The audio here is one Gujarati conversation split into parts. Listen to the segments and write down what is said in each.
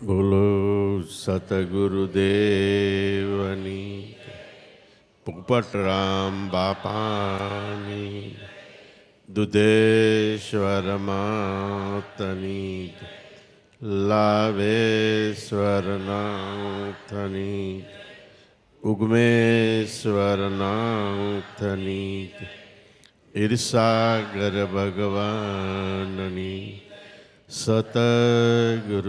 બોલો સતગુરુદેવની, પોપટરામ બાપાની, દુધેશ્વર માતની, લાવેશ્વર નાથની, ઉગમેશ્વર નાથની, ઈર્ષાગર ભગવાનની, સતગુરુદેવની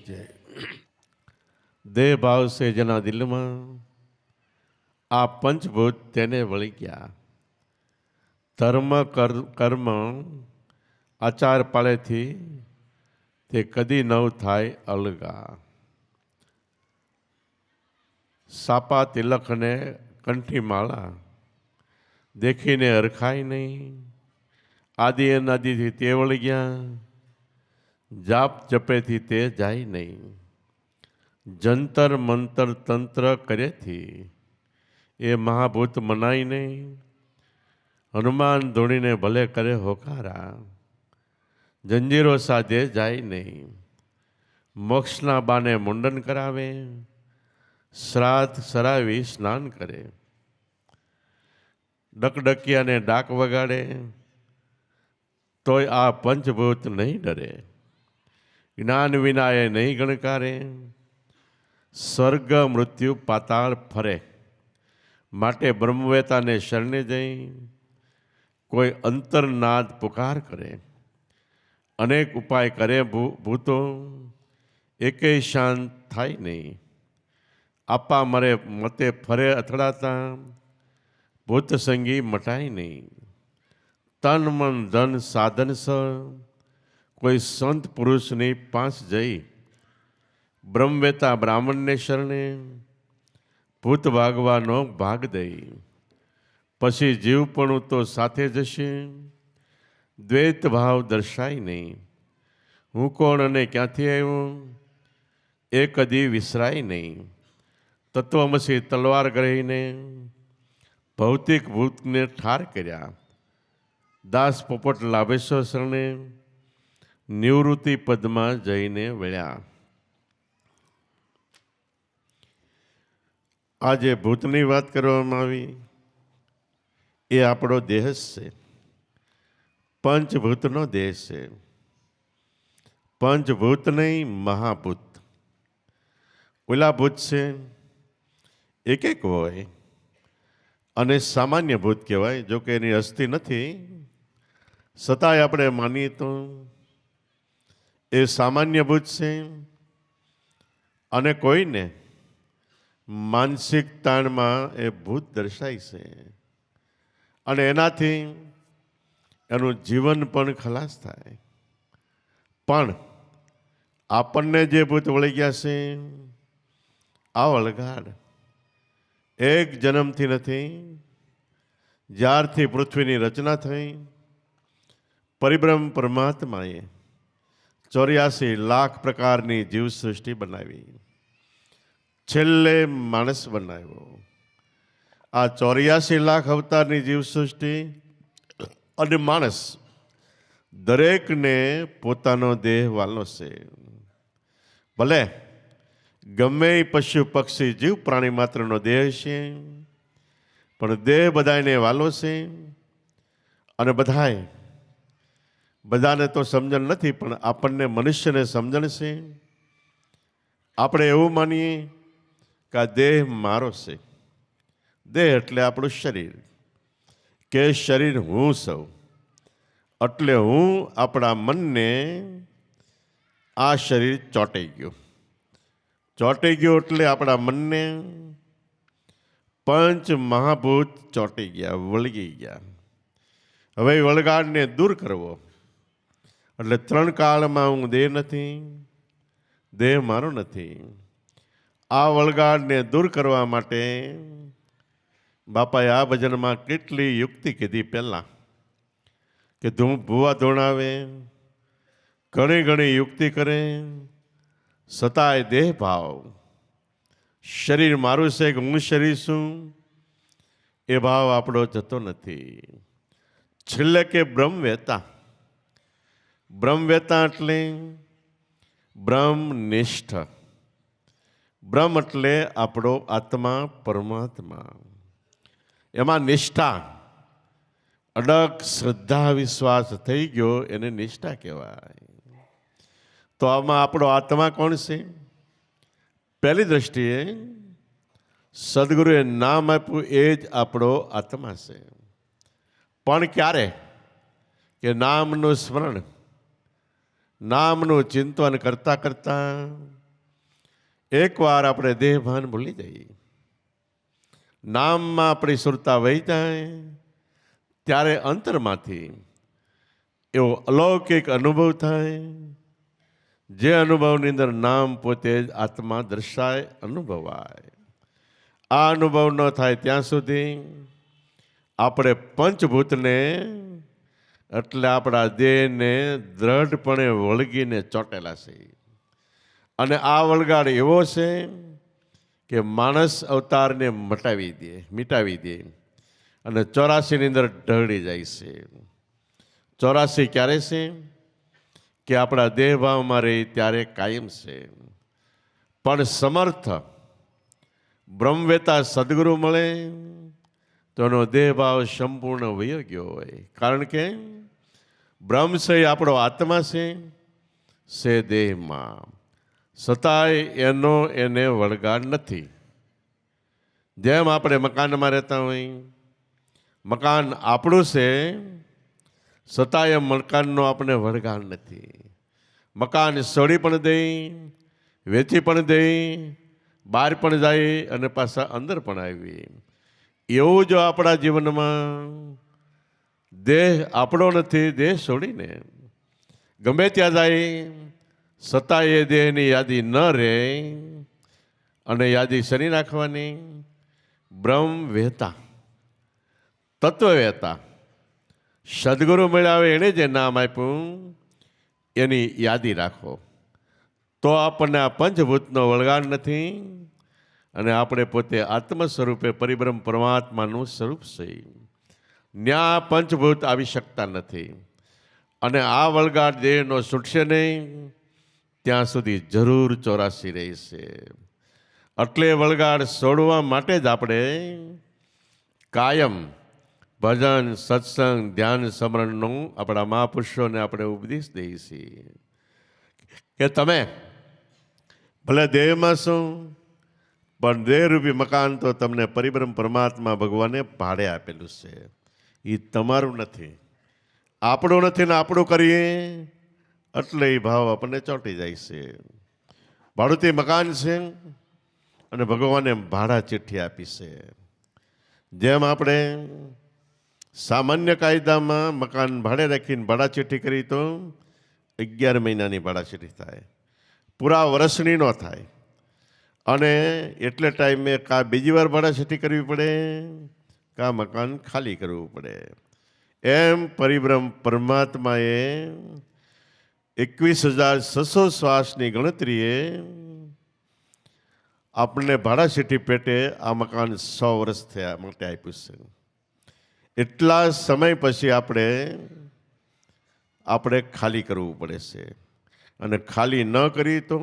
જય। દેહ ભાવ સે જેના દિલમાં આ પંચભૂત તેને વળી ગયા, ધર્મ કર્મ આચાર પાળેથી તે કદી નવ થાય અલગા। સાપા તિલકને કંઠી માળા દેખીને હરખાય નહીં, આદિ અનાદિથી તે વળી ગયા, જાપ જપેથી તે જાય નહીં। જંતર મંતર તંત્ર કરેથી એ મહાભૂત મનાય નહીં, હનુમાન ધૂણીને ભલે કરે હોકારા, જંજીરો સાધે જાય નહીં। મોક્ષના બાને મુંડન કરાવે, શ્રાદ્ધ સરાવી સ્નાન કરે, ડકડકિયાને ડાક વગાડે, તોય આ પંચભૂત નહીં ડરે। જ્ઞાન વિના એ નહીં ગણકારે, સ્વર્ગ મૃત્યુ પાતાળ ફરે, માટે બ્રહ્મવેતાને શરણે જઈ કોઈ અંતરનાદ પુકાર કરે। અનેક ઉપાય કરે ભૂતો, એકેય શાંત થાય નહીં। આપા મરે મતે ફરે અથડાતા, ભૂત સંગી મટાય નહીં। તન મન ધન સાધન સ કોઈ સંત પુરુષની પાંચ જઈ, બ્રહ્મવેતા બ્રાહ્મણને શરણે ભૂત ભાગવાનો ભાગ દઈ। પછી જીવપણું તો સાથે જશે, દ્વૈત ભાવ દર્શાય નહીં। હું કોણ અને ક્યાંથી આવ્યો એ કદી વિસરાય નહીં। તત્વમસી તલવાર ગ્રહીને ભૌતિક ભૂતને ઠાર કર્યા। દાસ પોપટ લાભેશ્વર શરણે નિવૃત્તિ પદમાં જઈને વળ્યા। આજે ભૂતની વાત કરવામાં આવી, એ આપણો દેહ છે, પંચભૂતનો દેહ છે। પંચભૂત નહીં, મહાભૂત। ઓલા ભૂત છે એક એક હોય, અને સામાન્ય ભૂત કહેવાય, જો કે એની અસ્થિ નથી, છતાંય આપણે માનીએ તો એ સામાન્ય ભૂત છે। અને કોઈને માનસિક તાણમાં એ ભૂત દર્શાય છે, અને એનાથી એનું જીવન પણ ખલાસ થાય। પણ આપણને જે ભૂત વળી ગયા છે, આ વળગાડ એક જન્મથી નથી, જ્યારથી પૃથ્વીની રચના થઈ, પરિબ્રહ્મ પરમાત્માએ 84 લાખ પ્રકારની જીવસૃષ્ટિ બનાવી, છેલ્લે માણસ બનાવ્યો। આ 84 લાખ અવતારની જીવસૃષ્ટિ અને માણસ દરેકને પોતાનો દેહ વાલો છે। ભલે ગમે પશુ પક્ષી જીવ પ્રાણી માત્રનો દેહ છે, પણ દેહ બધાને વાલો છે। અને બધાને તો સમજણ નથી, પણ આપણને મનુષ્યને સમજણ છે। આપણે એવું માનીએ કે આ દેહ મારો છે, દેહ એટલે આપણું શરીર, કે શરીર હું સૌ, એટલે હું આપણા મનને આ શરીર ચોંટાઈ ગયું એટલે આપણા મનને પંચ મહાભૂત ચોંટી ગયા, વળગી ગયા। હવે વળગાડને દૂર કરવો એટલે 3 કાળમાં હું દેહ નથી, દેહ મારો નથી। આ વળગાડને દૂર કરવા માટે બાપાએ આ ભજનમાં કેટલી યુક્તિ કીધી। પહેલાં કે ભૂવા ધોણાવે, ઘણી યુક્તિ કરે, છતાંય દેહ ભાવ, શરીર મારું છે કે હું શરીર છું, એ ભાવ આપણો જતો નથી। છેલ્લે કે બ્રહ્મવેતા એટલે બ્રહ્મનિષ્ઠ. બ્રહ્મ એટલે આપણો આત્મા, પરમાત્મા. એમાં નિષ્ઠા, અડગ શ્રદ્ધા વિશ્વાસ થઈ ગયો એને નિષ્ઠા કહેવાય. તો આમાં આપણો આત્મા કોણ છે? પહેલી દ્રષ્ટિએ સદગુરુએ નામ આપ્યું એ જ આપણો આત્મા છે. પણ ક્યારે? કે નામનું સ્મરણ, નામનું ચિંતન કરતા કરતા એકવાર આપણે દેહ ભાન ભૂલી જઈએ, નામમાં આપણી સુરતા વહી જાય, ત્યારે અંતરમાંથી એવો અલૌકિક અનુભવ થાય, જે અનુભવની અંદર નામ પોતે જ આત્મા દર્શાય, અનુભવાય. આ અનુભવ ન થાય ત્યાં સુધી આપણે પંચભૂતને એટલે આપણા દેહને દ્રઢપણે વળગીને ચોંટેલા છે. અને આ વળગાડ એવો છે કે માણસ અવતારને મિટાવી દે અને 84ની અંદર ઢળી જાય છે. 84 ક્યારે છે? કે આપણા દેહભાવમાં રહી ત્યારે કાયમ છે. પણ સમર્થ બ્રહ્મવેતા સદગુરુ મળે તો એનો દેહભાવ સંપૂર્ણ વયો ગયો હોય. કારણ કે બ્રહ્મ છે એ આપણો આત્મા છે દેહમાં, છતાંય એને વળગાડ નથી. જેમ આપણે મકાનમાં રહેતા હોય, મકાન આપણું છે છતાંય મકાનનો આપણે વળગાડ નથી. મકાન છોડી પણ દઈ, વેચી પણ દઈ, બહાર પણ જાય અને પાછા અંદર પણ આવી. એવું જો આપણા જીવનમાં દેહ આપણો નથી, દેહ છોડીને ગમે ત્યાં જાય છતાંય એ દેહની યાદી ન રહે. અને યાદી શની રાખવાની? બ્રહ્મ વહેતા, તત્વ વહેતા સદગુરુ મળ્યા એણે જે નામ આપ્યું એની યાદી રાખો. તો આપણને આ પંચભૂતનો વળગાડ નથી અને આપણે પોતે આત્મ સ્વરૂપે પરિબ્રહ્મ પરમાત્માનું સ્વરૂપ છે. ન્યા પંચભૂત આવી શકતા નથી. અને આ વળગાડ દેહનો છૂટશે નહીં ત્યાં સુધી જરૂર 84 રહેશે. એટલે વળગાડ છોડવા માટે જ આપણે કાયમ ભજન, સત્સંગ, ધ્યાન, સ્મરણનું આપણા મહાપુરુષોને આપણે ઉપદેશ દઈએ છીએ કે તમે ભલે દેહમાં શું, પણ દેહરૂપી મકાન તો તમને પરિબ્રહ્મ પરમાત્મા ભગવાને ભાડે આપેલું છે. એ તમારું નથી, આપણું નથી ને આપણું કરીએ એટલે એ ભાવ આપણને ચોંટી જાય છે. ભાડુતી મકાન છે અને ભગવાને ભાડા ચિઠ્ઠી આપી છે. જેમ આપણે સામાન્ય કાયદામાં મકાન ભાડે રાખીને ભાડા ચિઠ્ઠી કરી તો 11 મહિનાની ભાડા ચિઠ્ઠી થાય, પૂરા વર્ષની ન થાય. અને એટલે ટાઈમે કાં બીજી વાર ભાડા ચિઠ્ઠી કરવી પડે, કાં મકાન ખાલી કરવું પડે. એમ પરિબ્રહ્મ પરમાત્માએ 21,600 શ્વાસની ગણતરીએ આપણને ભાડા ચિઠ્ઠી પેટે આ મકાન 100 વર્ષ થયા માટે આપ્યું છે. એટલા સમય પછી આપણે ખાલી કરવું પડે છે. અને ખાલી ન કરી તો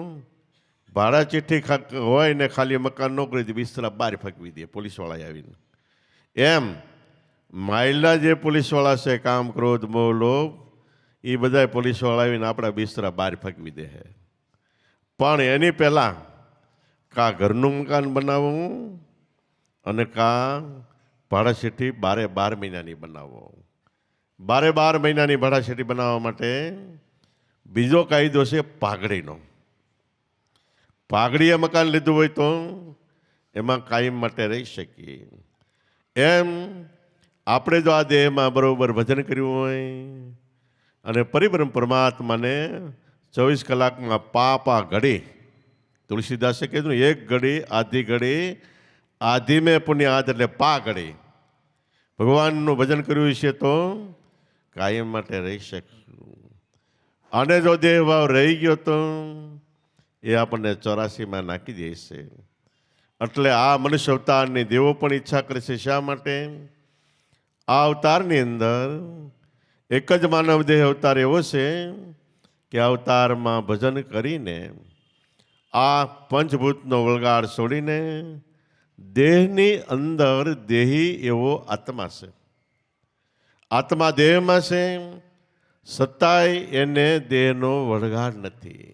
ભાડા ચિઠ્ઠી હોય ને ખાલી મકાન ન કરી દે, બિસ્તરા બહાર ફેંકવી દે પોલીસવાળા આવીને. એમ માયલા જે પોલીસવાળા છે, કામ, ક્રોધ, મોહ, લોભ, એ બધા પોલીસવાળા આવીને આપણા બિસ્તરા બહાર ફેંકવી દે છે. પણ એની પહેલાં કાં ઘરનું મકાન બનાવવું અને કાં ભાડા ચિઠ્ઠી 12 મહિનાની બનાવો. 12 મહિનાની ભાડા ચિઠ્ઠી બનાવવા માટે બીજો કાયદો છે પાઘડીનો. પાઘડીએ મકાન લીધું હોય તો એમાં કાયમ માટે રહી શકીએ. એમ આપણે જો આ દેહમાં બરોબર ભજન કર્યું હોય અને પરિબ્રહ્મ પરમાત્માને 24 કલાકમાં પાપા ઘડી, તુલસીદાસે કીધું 1 ઘડી આધી ઘડી આધી મેં પુણ્ય આધ એટલે પા ઘડી ભગવાનનું ભજન કર્યું છે તો કાયમ માટે રહી શકશું. અને જો દેહભાવ રહી ગયો તો એ આપણને 84માં નાખી દેશે. એટલે આ મનુષ્ય અવતારની દેવો પણ ઈચ્છા કરે છે. શા માટે? આ અવતારની અંદર એક જ માનવ દેહ અવતાર એવો છે કે અવતારમાં ભજન કરીને આ પંચભૂતનો વળગાડ છોડીને દેહની અંદર દેહી એવો આત્મા છે. આત્મા દેહમાં છે, છતાંય એને દેહનો વળગાડ નથી.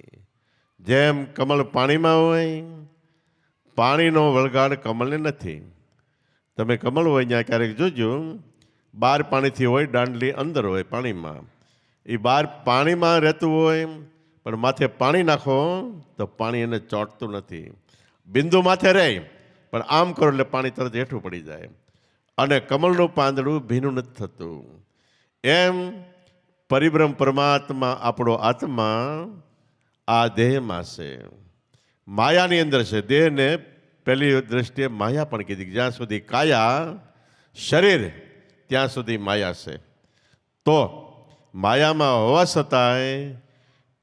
જેમ કમળ પાણીમાં હોય, પાણીનો વળગાડ કમળને નથી. તમે કમળ હોય ત્યાં ક્યારેક જોજો, બહાર પાણીથી હોય, દાંડલી અંદર હોય પાણીમાં. એ બહાર પાણીમાં રહેતું હોય, પણ માથે પાણી નાખો તો પાણી એને ચોંટતું નથી. બિંદુ માથે રહે, પણ આમ કરો એટલે પાણી તરત હેઠું પડી જાય. અને કમળનું પાંદડું ભીનું નથી થતું. એમ પરિબ્રહ્મ પરમાત્મા આપણો આત્મા આ દેહમાં છે, માયાની અંદર છે. દેહને પહેલી દ્રષ્ટિએ માયા પણ કીધી. જ્યાં સુધી કાયા શરીર ત્યાં સુધી માયા છે. તો માયામાં હોવા છતાંય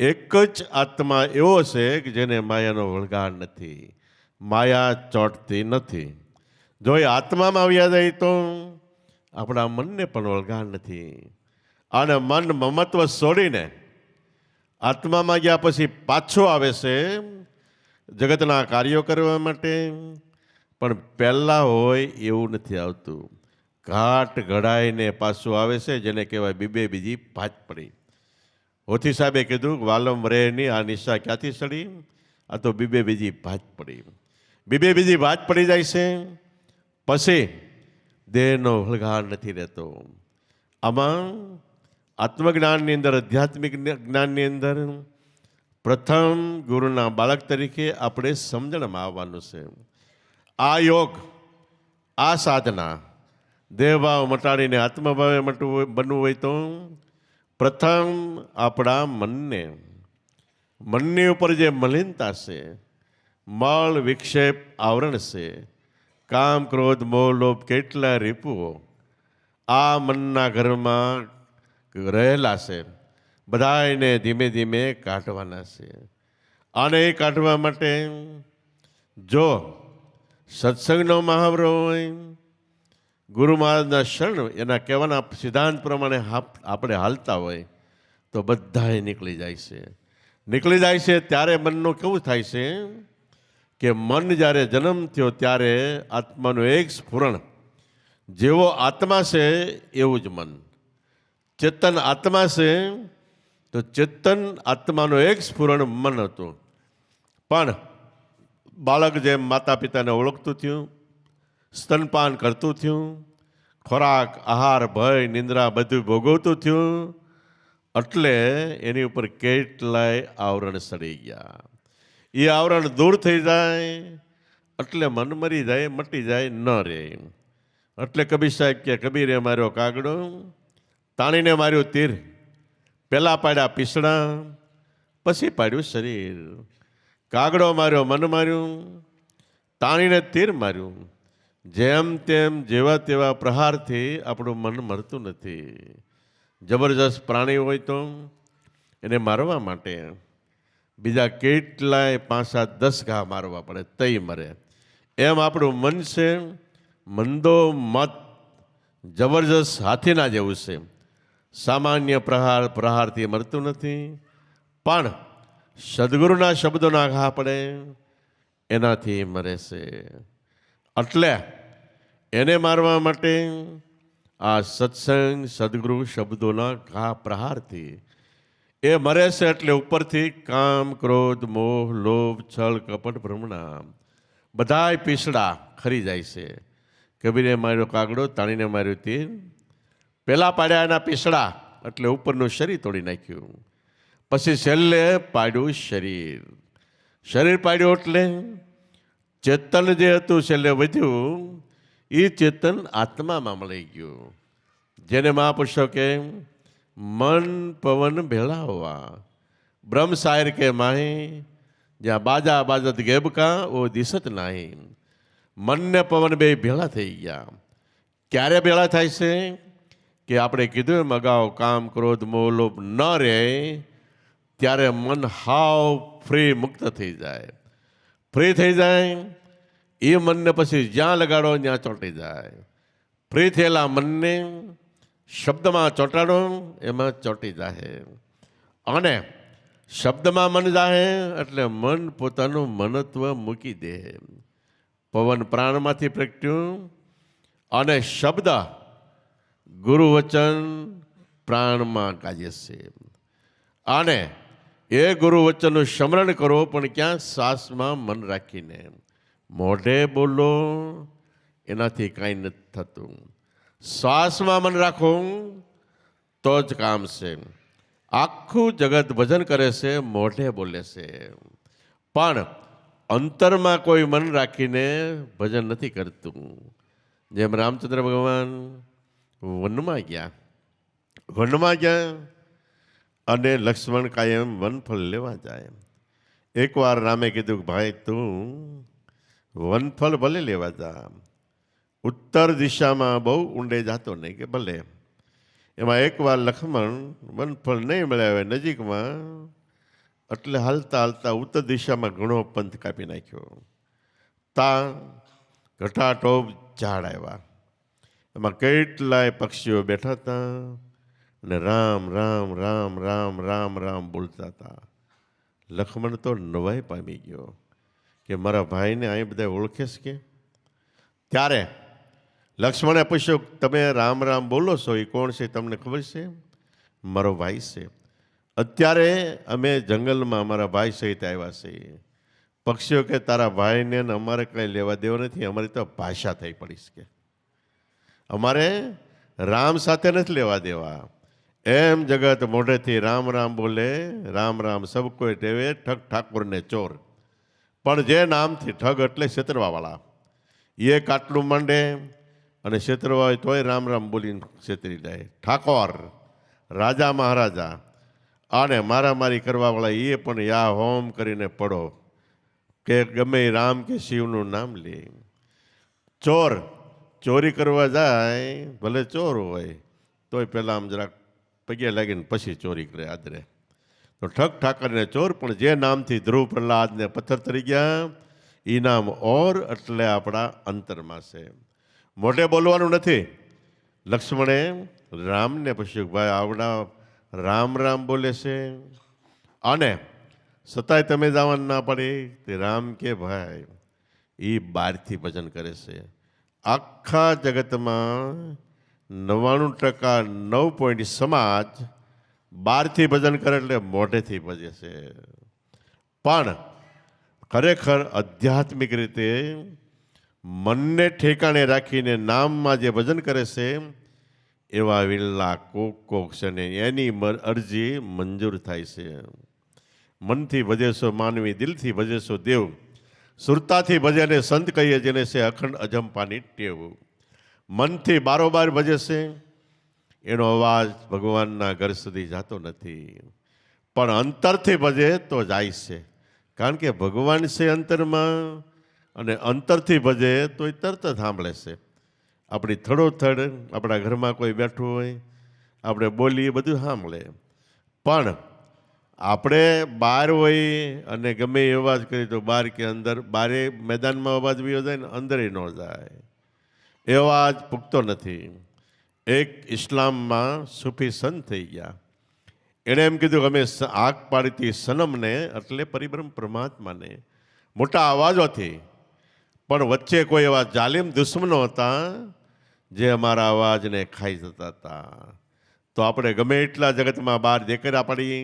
એક જ આત્મા એવો છે કે જેને માયાનો વળગાડ નથી, માયા ચોંટતી નથી. જો એ આત્મામાં આવ્યા જાય તો આપણા મનને પણ વળગાડ નથી. અને મન મમત્વ છોડીને આત્મામાં ગયા પછી પાછો આવે છે જગતના કાર્યો કરવા માટે. પણ પહેલાં હોય એવું નથી આવતું. ઘાટ ઘડાઈને પાછું આવે છે, જેને કહેવાય બીબે બીજી ભાત પડી. હોથી સાહેબે કીધું વાલમ રે ની આ નિશા ક્યાંથી સડી, આ તો બીબે બીજી ભાત પડી. બીબે બીજી ભાત પડી જાય છે, પછી દેહનો વળગાડ નથી રહેતો. આમાં આત્મજ્ઞાનની અંદર, આધ્યાત્મિક જ્ઞાનની અંદર પ્રથમ ગુરુના બાળક તરીકે આપણે સમજણમાં આવવાનું છે. આ યોગ, આ સાધના, દેહભાવ મટાડીને આત્મભાવે બનવું હોય તો પ્રથમ આપણા મનની ઉપર જે મલિનતા છે, મળ વિક્ષેપ આવરણ છે, કામ ક્રોધ મોહ લોભ કેટલા રીપુઓ આ મનના ઘરમાં રહેલા છે, બધાને ધીમે ધીમે કાઢવાના છે. અને એ કાઢવા માટે જો સત્સંગનો મહાવરો હોય, ગુરુ મહારાજના શરણ, એના કહેવાના સિદ્ધાંત પ્રમાણે આપણે હાલતા હોય તો બધાએ નીકળી જાય છે. નીકળી જાય છે ત્યારે મનનું કેવું થાય છે કે મન જ્યારે જન્મ થયો ત્યારે આત્માનું એક સ્ફુરણ, જેવો આત્મા છે એવું જ મન. ચેતન આત્મા છે તો ચેતન આત્માનું એક સ્ફુરણ મન હતું. પણ બાળક જેમ માતા પિતાને ઓળખતું થયું, સ્તનપાન કરતું થયું, ખોરાક આહાર ભય નિંદ્રા બધું ભોગવતું થયું, એટલે એની ઉપર કેટલાય આવરણ સડી ગયા. એ આવરણ દૂર થઈ જાય એટલે મન મરી જાય, મટી જાય, ન રહે. એટલે કબીર સાહેબ કે કબીરે માર્યો કાગડો, તાણીને માર્યું તીર, પહેલાં પાડ્યા પીસણા, પછી પાડ્યું શરીર. કાગડો માર્યો મન માર્યું, તાણીને તીર માર્યું. જેમ તેમ જેવા તેવા પ્રહારથી આપણું મન મરતું નથી. જબરજસ્ત પ્રાણી હોય તો એને મારવા માટે બીજા કેટલાય 5-7-10 ઘા મારવા પડે તઈ મરે. એમ આપણું મન છે, મંદો મત જબરજસ્ત હાથીના જેવું છે. સામાન્ય પ્રહારથી મરતું નથી, પણ સદગુરુના શબ્દોના ઘા પડે એનાથી મરે છે. એટલે એને મારવા માટે આ સત્સંગ સદગુરુ શબ્દોના ઘા પ્રહારથી એ મરે છે. એટલે ઉપરથી કામ ક્રોધ મોહ લોભ છળ કપટ ભ્રમણા બધાય પીસડા ખરી જાય છે. કબીરે માર્યો કાગડો, તાણીને માર્યું તીર, પહેલાં પાડ્યા એના પીસડા એટલે ઉપરનું શરીર તોડી નાખ્યું, પછી છેલ્લે પાડ્યું શરીર. શરીર પાડ્યું એટલે ચેતન જે હતું છેલ્લે વધ્યું, એ ચેતન આત્મામાં મળી ગયું. જેને મહાપુરુષો કે મન પવન ભેળા હોવા, બ્રહ્મ શાયર કે માહી, જ્યાં બાજા બાજત ગેબકા ઓ દિશત નાહી. મન ને પવન બે ભેળા થઈ ગયા. ક્યારે ભેળા થાય છે કે આપણે કીધું એમ અગાઉ કામ ક્રોધ મોહ લોભ ન રહે ત્યારે મન હાવ ફ્રી મુક્ત થઈ જાય. ફ્રી થઈ જાય એ મનને પછી જ્યાં લગાડો ત્યાં ચોંટી જાય. ફ્રી થયેલા મનને શબ્દમાં ચોંટાડો એમાં ચોંટી જાય. અને શબ્દમાં મન જાહે એટલે મન પોતાનું મનત્વ મૂકી દે. પવન પ્રાણમાંથી પ્રગટ્યું અને શબ્દ ગુરુ વચન પ્રાણમાં કાજે છે. અને એ ગુરુ વચનનું સ્મરણ કરો, પણ ક્યાં? શ્વાસમાં મન રાખીને. મોઢે બોલો એનાથી કાંઈ નથી થતું. શ્વાસમાં મન રાખો તો જ કામ છે. આખું જગત ભજન કરે છે, મોઢે બોલે છે, પણ અંતરમાં કોઈ મન રાખીને ભજન નથી કરતું. જેમ રામચંદ્ર ભગવાન વનમાં ગયા અને લક્ષ્મણ કાયમ વનફળ લેવા જાય. એકવાર રામે કીધું કે ભાઈ તું વનફળ ભલે લેવા જા, ઉત્તર દિશામાં બહુ ઊંડે જાતો નહીં, કે ભલે. એમાં એકવાર લક્ષ્મણ વનફળ નહીં મળ્યા હોય નજીકમાં, એટલે હાલતા હાલતા ઉત્તર દિશામાં ઘણો પંથ કાપી નાખ્યો. ત્યાં ઘટાટોપ ઝાડ આવ્યા, એમાં કેટલાય પક્ષીઓ બેઠા હતા અને રામ રામ રામ રામ રામ રામ બોલતા હતા. લક્ષ્મણ તો નવાઈ પામી ગયો કે મારા ભાઈને અહીં બધા ઓળખે છે કે. ત્યારે લક્ષ્મણે પૂછ્યું, તમે રામ રામ બોલો છો, એ કોણ છે તમને ખબર છે? મારો ભાઈ છે. અત્યારે અમે જંગલમાં અમારા ભાઈ સહિત આવ્યા છીએ. પક્ષીઓ કે તારા ભાઈને અમારે કંઈ લેવા દેવા નથી, અમારી તો ભાષા થઈ પડીશ કે અમારે રામ સાથે નથી લેવા દેવા. એમ જગત મોઢેથી રામ રામ બોલે, રામ રામ સબ કોઈ ટેવે, ઠગ ઠાકોરને ચોર. પણ જે નામથી ઠગ એટલે છેતરવાવાળા, એ કાટલું માંડે અને છેતરવા હોય તોય રામ રામ બોલીને છેતરી જાય. ઠાકોર, રાજા મહારાજા અને મારામારી કરવાવાળા એ પણ યા હોમ કરીને પડો કે ગમે રામ કે શિવનું નામ લે. ચોર ચોરી કરવા જાય, ભલે ચોર હોય તોય પહેલાં આમ જરાક પગે લાગીને પછી ચોરી કરે આદરે. તો ઠગ ઠાકરને ચોર, પણ જે નામથી ધ્રુવ પ્રહલાદને પથ્થર તરી ગયા, એ નામ ઓર એટલે આપણા અંતરમાં છે. મોઢે બોલવાનું નથી. લક્ષ્મણે રામને પૂછ્યું, ભાઈ આવડા રામ રામ બોલે છે અને છતાંય તમે જવાનું ના પડે? તે રામ કે ભાઈ એ બહારથી ભજન કરે છે. આખા જગતમાં 99.9 સમાજ બહારથી ભજન કરે એટલે મોઢેથી ભજે છે. પણ ખરેખર આધ્યાત્મિક રીતે મનને ઠેકાણે રાખીને નામમાં જે ભજન કરે છે એવા વિરલા કોક છે ને એની અરજી મંજૂર થાય છે. મનથી ભજેશો માનવી, દિલથી ભજેશો દેવ, સુરતાથી ભજેને સંત કહીએ જેને છે અખંડ અજંપાની ટેવ. મનથી બારોબાર ભજે છે એનો અવાજ ભગવાનના ઘર સુધી જતો નથી, પણ અંતરથી ભજે તો જાય છે. કારણ કે ભગવાન છે અંતરમાં, અને અંતરથી ભજે તો એ તરત જ સાંભળે છે. આપણી થડોથડ આપણા ઘરમાં કોઈ બેઠું હોય, આપણે બોલીએ બધું સાંભળે, પણ આપણે બહાર હોય અને ગમે એ અવાજ કરીએ તો બહાર કે અંદર, બારે મેદાનમાં અવાજ વયો જાય ને અંદરે ન જાય, એ અવાજ પૂગતો નથી. એક ઇસ્લામમાં સૂફી સંત થઈ ગયા, એણે એમ કીધું અમે આગ પાડીતી સનમને એટલે પરિબ્રહ્મ પરમાત્માને મોટા અવાજોથી, પણ વચ્ચે કોઈ એવા જાલિમ દુશ્મનો હતા જે અમારા અવાજને ખાઈ જતા હતા. તો આપણે ગમે એટલા જગતમાં બહાર દેખેરા પડી,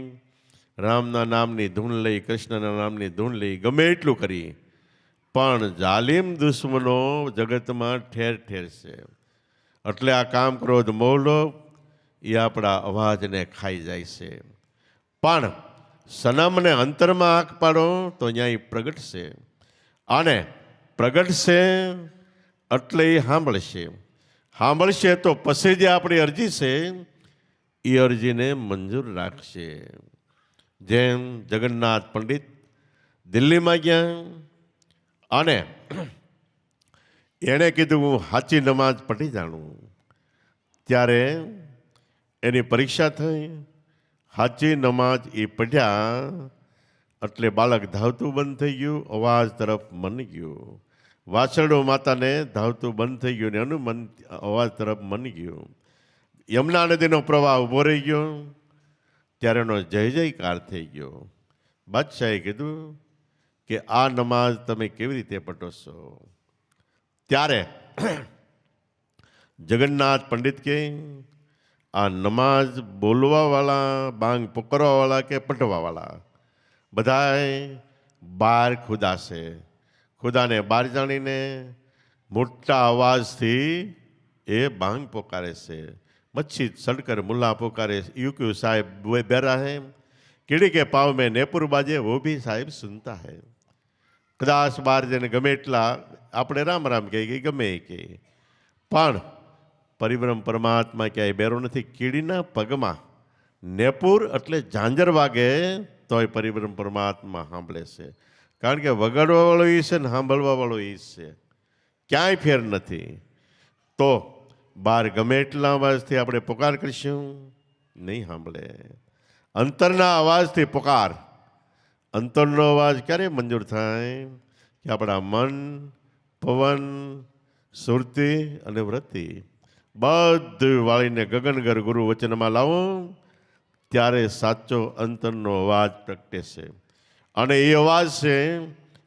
રામના નામની ધૂન લઈ, કૃષ્ણના નામની ધૂન લઈ, ગમે એટલું કરી, પણ જાલિમ દુશ્મનો જગતમાં ઠેર ઠેર છે. એટલે આ કામ ક્રોધ મોહલોભ એ આપણા અવાજને ખાઈ જાય છે. પણ સનમને અંતરમાં આંખ પાડો તો અહીંયા એ પ્રગટશે, અને પ્રગટશે એટલે એ સાંભળશે તો પછી જે આપણી અરજી છે એ અરજીને મંજૂર રાખશે. જેમ જગન્નાથ પંડિત દિલ્હીમાં ગયા અને એણે કીધું હું સાચી નમાજ પઢી જાણું, ત્યારે એની પરીક્ષા થઈ. સાચી નમાજ એ પઢ્યા એટલે બાળક ધાવતું બંધ થઈ ગયું, અવાજ તરફ મન ગયું. વાછરડો માતાને ધાવતું બંધ થઈ ગયું ને એનું મન અવાજ તરફ મન ગયું. યમુના નદીનો પ્રવાહ ઊભો રહી ગયો, ત્યારે એનો જય જયકાર થઈ ગયો. બાદશાહે કીધું કે આ નમાઝ તમે કેવી રીતે પઢો છો? ત્યારે જગન્નાથ પંડિત કે આ નમાઝ બોલવાવાળા, બાંગ પકડવાવાળા કે પઢવાવાળા બધાએ બાર ખુદા છે. ખુદાને બહાર જાણીને મોટા અવાજથી એ બાંગ પોકારે છે. मच्छी सड़कर मुल्ला पुकारे यूं क्यों साहेब वो बेरा है, कीड़ी के पाँव में नेपुर बाजे वो भी साहेब सुनता है. કદાચ બહાર જઈને ગમે એટલા આપણે રામ રામ કહીએ ગમે એ કહીએ, પણ પરિબ્રહ્મ પરમાત્મા ક્યાંય બેરો નથી. કીડીના પગમાં નેપુર એટલે ઝાંઝર વાગે તોય પરિબ્રહ્મ પરમાત્મા સાંભળે છે. કારણ કે વગાડવા વાળો ઈ છે ને સાંભળવા વાળો ઈ છે, ક્યાંય ફેર નથી. તો બહાર ગમે એટલા અવાજથી આપણે પુકાર કરીશું નહીં સાંભળે. અંતરના અવાજથી પુકાર. અંતરનો અવાજ ક્યારે મંજૂર થાય? કે આપણા મન, પવન, સુરતિ અને વૃત્તિ બધું વાળીને ગગનગર ગુરુ વચનમાં લાવો, ત્યારે સાચો અંતરનો અવાજ પ્રગટે છે. અને એ અવાજ છે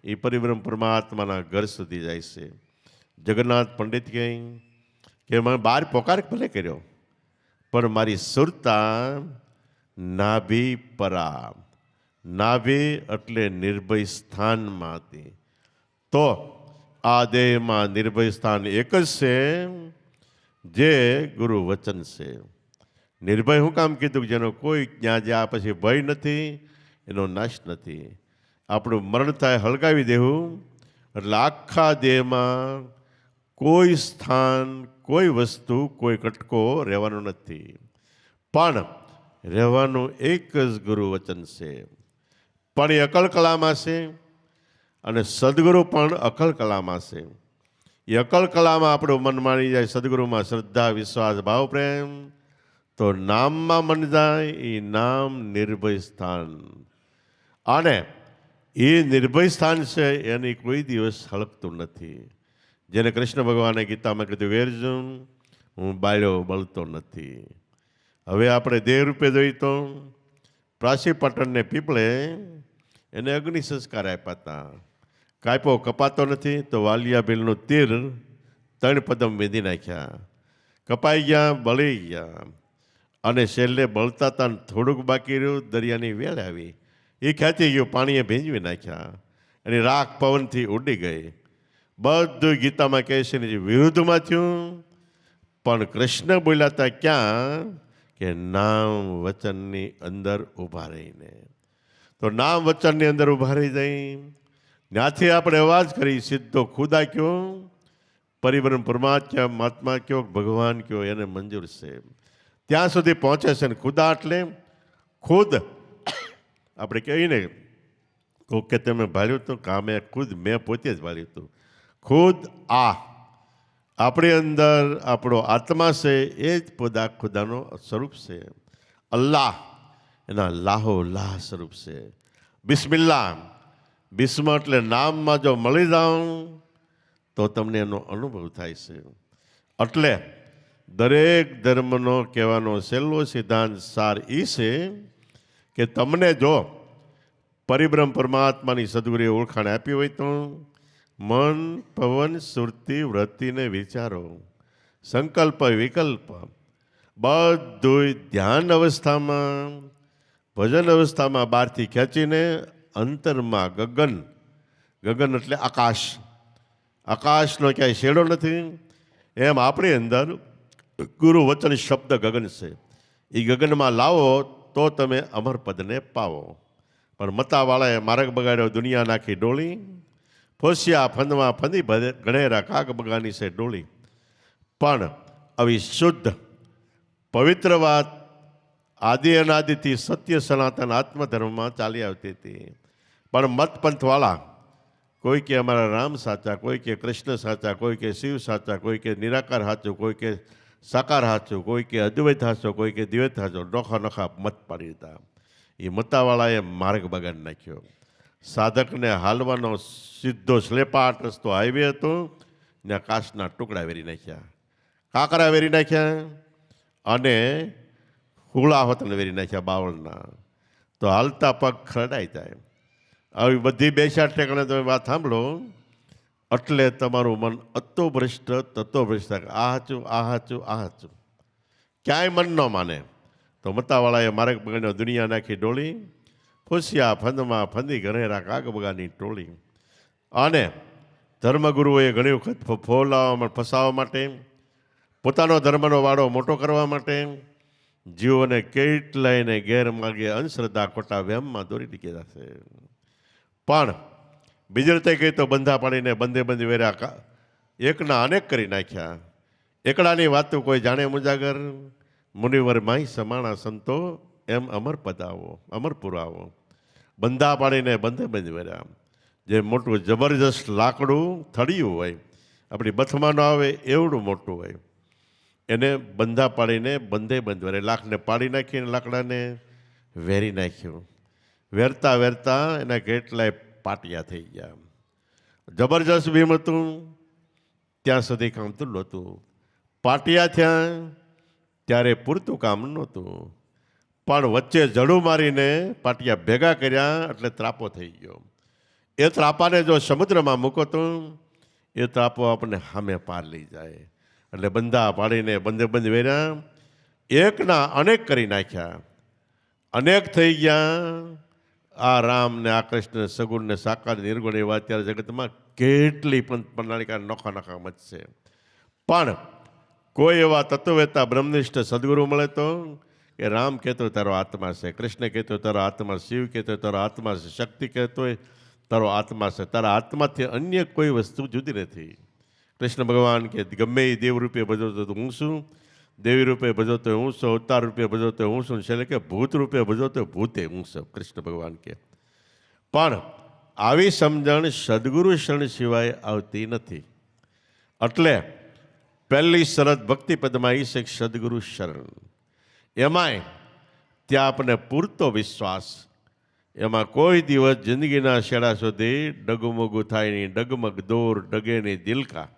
એ પરિબ્રહ્મ પરમાત્માના ઘર સુધી જાય છે. જગન્નાથ પંડિત કહે કે મેં બહાર પોકાર ભલે કર્યો, પણ મારી સુરતા નાભી પરા, નાભી એટલે નિર્ભય સ્થાનમાં હતી. તો આ દેહમાં નિર્ભય સ્થાન એક જ છે, જે ગુરુ વચન છે. નિર્ભય હું કામ કીધું? જેનો કોઈ ત્યાં જ્યાં પછી ભય નથી, એનો નાશ નથી. આપણું મરણ થાય હળગાવી દેવું, એટલે આખા દેહમાં કોઈ સ્થાન, કોઈ વસ્તુ, કોઈ કટકો રહેવાનો નથી. પણ રહેવાનું એક જ ગુરુ વચન છે. પણ એ અકલ કલામાં છે, અને સદગુરુ પણ અકલ કલામાં છે. એ અકલ કલામાં આપણું મન માની જાય, સદગુરુમાં શ્રદ્ધા, વિશ્વાસ, ભાવ, પ્રેમ, તો નામમાં મન જાય. એ નામ નિર્ભય સ્થાન, અને એ નિર્ભય સ્થાન છે એની કોઈ દિવસ હળકતું નથી. જેને કૃષ્ણ ભગવાને ગીતામાં કીધું, વેરજુન હું બાળ્યો બળતો નથી. હવે આપણે દેહ રૂપે જોઈએ તો પ્રાસી પાટણને પીપળે એને અગ્નિ સંસ્કાર આપ્યા હતા. કાપ્યો કપાતો નથી, તો વાલિયા ભીલનું તીર 3 પદમ વેધી નાખ્યા. કપાઈ ગયા, બળી ગયા, અને છેલ્લે બળતા હતા, થોડુંક બાકી રહ્યું, દરિયાની વેળ આવી, એ ખેંચી ગયું, પાણીએ ભીંજવી નાખ્યા, એની રાખ પવનથી ઉડી ગઈ. બધું ગીતામાં કહે છે ને વિરુદ્ધમાં થયું. પણ કૃષ્ણ બોલ્યા હતા ક્યાં? કે નામ વચનની અંદર ઊભા રહીને. તો નામ વચનની અંદર ઊભા રહી જાય, ત્યાંથી આપણે અવાજ કરી સીધો ખુદા કયો, પરિબ્રહ્મ પરમાત્મા, મહાત્મા કયો, ભગવાન કયો, એને મંજૂર છે. ત્યાં સુધી પહોંચે છે. ને ખુદા એટલે ખુદ આપણે કહીએ ને કે તમે ભાળ્યું હતું, કામે ખુદ મેં પોતે જ ભાળ્યું હતું. ખુદ આ આપણી અંદર આપણો આત્મા છે, એ જ ખુદાનો સ્વરૂપ છે. અલ્લાહ એના લાહો લાહ સ્વરૂપ છે. બિસ્મિલ્લાહ, બિસ્મ એટલે નામમાં જો મળી જાઉં તો તમને એનો અનુભવ થાય છે. એટલે દરેક ધર્મનો કહેવાનો છેલ્લો સિદ્ધાંત સાર એ છે કે તમને જો પરિબ્રહ્મ પરમાત્માની સદગુરુએ ઓળખાણ આપી હોય તો મન, પવન, સુરતિ, વૃત્તિને વિચારો, સંકલ્પ, વિકલ્પ બધું ધ્યાન અવસ્થામાં, ભજન અવસ્થામાં બહારથી ખેંચીને અંતરમાં ગગન, ગગન એટલે આકાશ, આકાશનો ક્યાંય શેડો નથી, એમ આપણી અંદર ગુરુ વચન શબ્દ ગગન છે. એ ગગનમાં લાવો તો તમે અમરપદને પાવો. પણ મતાવાળાએ માર્ગ બગાડ્યો, દુનિયા નાખી ડોળી, ફોસિયા ફંદમાં ફંદી ગણેરા કાગ બગાની છે ડોળી. પણ આવી શુદ્ધ પવિત્ર વાત આદિ અનાદિથી સત્ય સનાતન આત્મધર્મમાં ચાલી આવતી હતી. પણ મતપંથવાળા કોઈ કે અમારા રામ સાચા, કોઈ કે કૃષ્ણ સાચા, કોઈ કે શિવ સાચા, કોઈ કે નિરાકાર સાચું, કોઈ કે સાકાર સાચું, કોઈ કે અદ્વૈત સાચો, કોઈ કે દ્વૈત સાચો, નોખા નોખા મત પાડી દીધા. એ મતાવાળાએ માર્ગ બગાડી નાખ્યો. સાધકને હાલવાનો સીધો સ્લેપાટ રસ્તો હાઈવે હતો, ને કાચના ટુકડા વેરી નાખ્યા, કાંકરા વેરી નાખ્યા, અને હુળા હોતને વેરી નાખ્યા બાવળના. તો હાલતા પગ ખરડાઈ જાય. આવી બધી બેસ્યા ઠેકાણે તમે વાત સાંભળો એટલે તમારું મન અતોભ્રષ્ટ તત્વભ્રષ્ટ થાય. આ હાચું, આ હાચું, આ હાચું, ક્યાંય મન ન માને. તો મતાવાળાએ માર્ગ બગાડ્યો દુનિયા નાખી ડોળી, ફૂસ્યા ફંદમાં ફંદી ઘરેરા કાગ બગાની ટોળી. અને ધર્મગુરુઓએ ઘણી વખત ફોલાવવા ફસાવવા માટે, પોતાનો ધર્મનો વાડો મોટો કરવા માટે જીવોને કેટલાયને ગેરમાર્ગે અંધશ્રદ્ધા ખોટા વ્યામમાં દોરી દીધા છે. પણ બીજી રીતે કહી તો બંધા પાડીને બંધે બંધી વેર્યા એકના અનેક કરી નાખ્યા. એકડાની વાતો કોઈ જાણે મુજાગર, મુનિવર માઈ સમાણા સંતો એમ અમર પદાવો, અમર પુરાવો. બંધા પાડીને બંધે બંધી વેર્યા. જે મોટું જબરજસ્ત લાકડું થળિયું હોય, આપણી બથમાં ન આવે એવડું મોટું હોય, એને બંધા પાડીને બંધે બંધ વેરે. લાખને પાડી નાખીને લાકડાને વેરી નાખ્યું. વેરતા વેરતા એના કેટલાય પાટિયા થઈ ગયા. જબરજસ્ત ભીમ હતું ત્યાં સુધી કામતું નહોતું. પાટિયા થયા ત્યારે પૂરતું કામ નહોતું. પણ વચ્ચે જડું મારીને પાટિયા ભેગા કર્યા એટલે ત્રાપો થઈ ગયો. એ ત્રાપાને જો સમુદ્રમાં મૂકો તો એ ત્રાપો આપણને સામે પાર લઈ જાય. એટલે બંધા પાડીને બંધે બંધ વેર્યા. એકના અનેક કરી નાખ્યા. અનેક થઈ ગયા. આ રામ ને આ કૃષ્ણ સગુણ ને સાકાર નિર્ગુણ એવા અત્યારે જગતમાં કેટલી પ્રણાલિકા નોખા નોખા મચશે. પણ કોઈ એવા તત્વવેતા બ્રહ્મનિષ્ઠ સદગુરુ મળે તો કે રામ કહેતો તારો આત્મા છે, કૃષ્ણ કહેતો તારો આત્મા, શિવ કહેતો તારો આત્મા છે, શક્તિ કહેતો તારો આત્મા છે. તારા આત્માથી અન્ય કોઈ વસ્તુ જુદી નથી. કૃષ્ણ ભગવાન કે ગમે એ દેવ રૂપે ભજવતો તો હું છું, દેવી રૂપે ભજવતો હું છું, અવતાર રૂપે ભજવતો હું છું, છેલ્લે કે ભૂત રૂપે ભજવતો ભૂતે હું છું. કૃષ્ણ ભગવાન કે પણ આવી સમજણ સદગુરુ શરણ સિવાય આવતી નથી. એટલે પહેલી શરત ભક્તિપદમાં એ છે સદગુરુ શરણ. એમાંય ત્યાં આપણને પૂરતો વિશ્વાસ. એમાં કોઈ દિવસ જિંદગીના શેડા સુધી ડગમગું થાય નહીં. ડગમગ દોર ડગે નહીં દિલકા.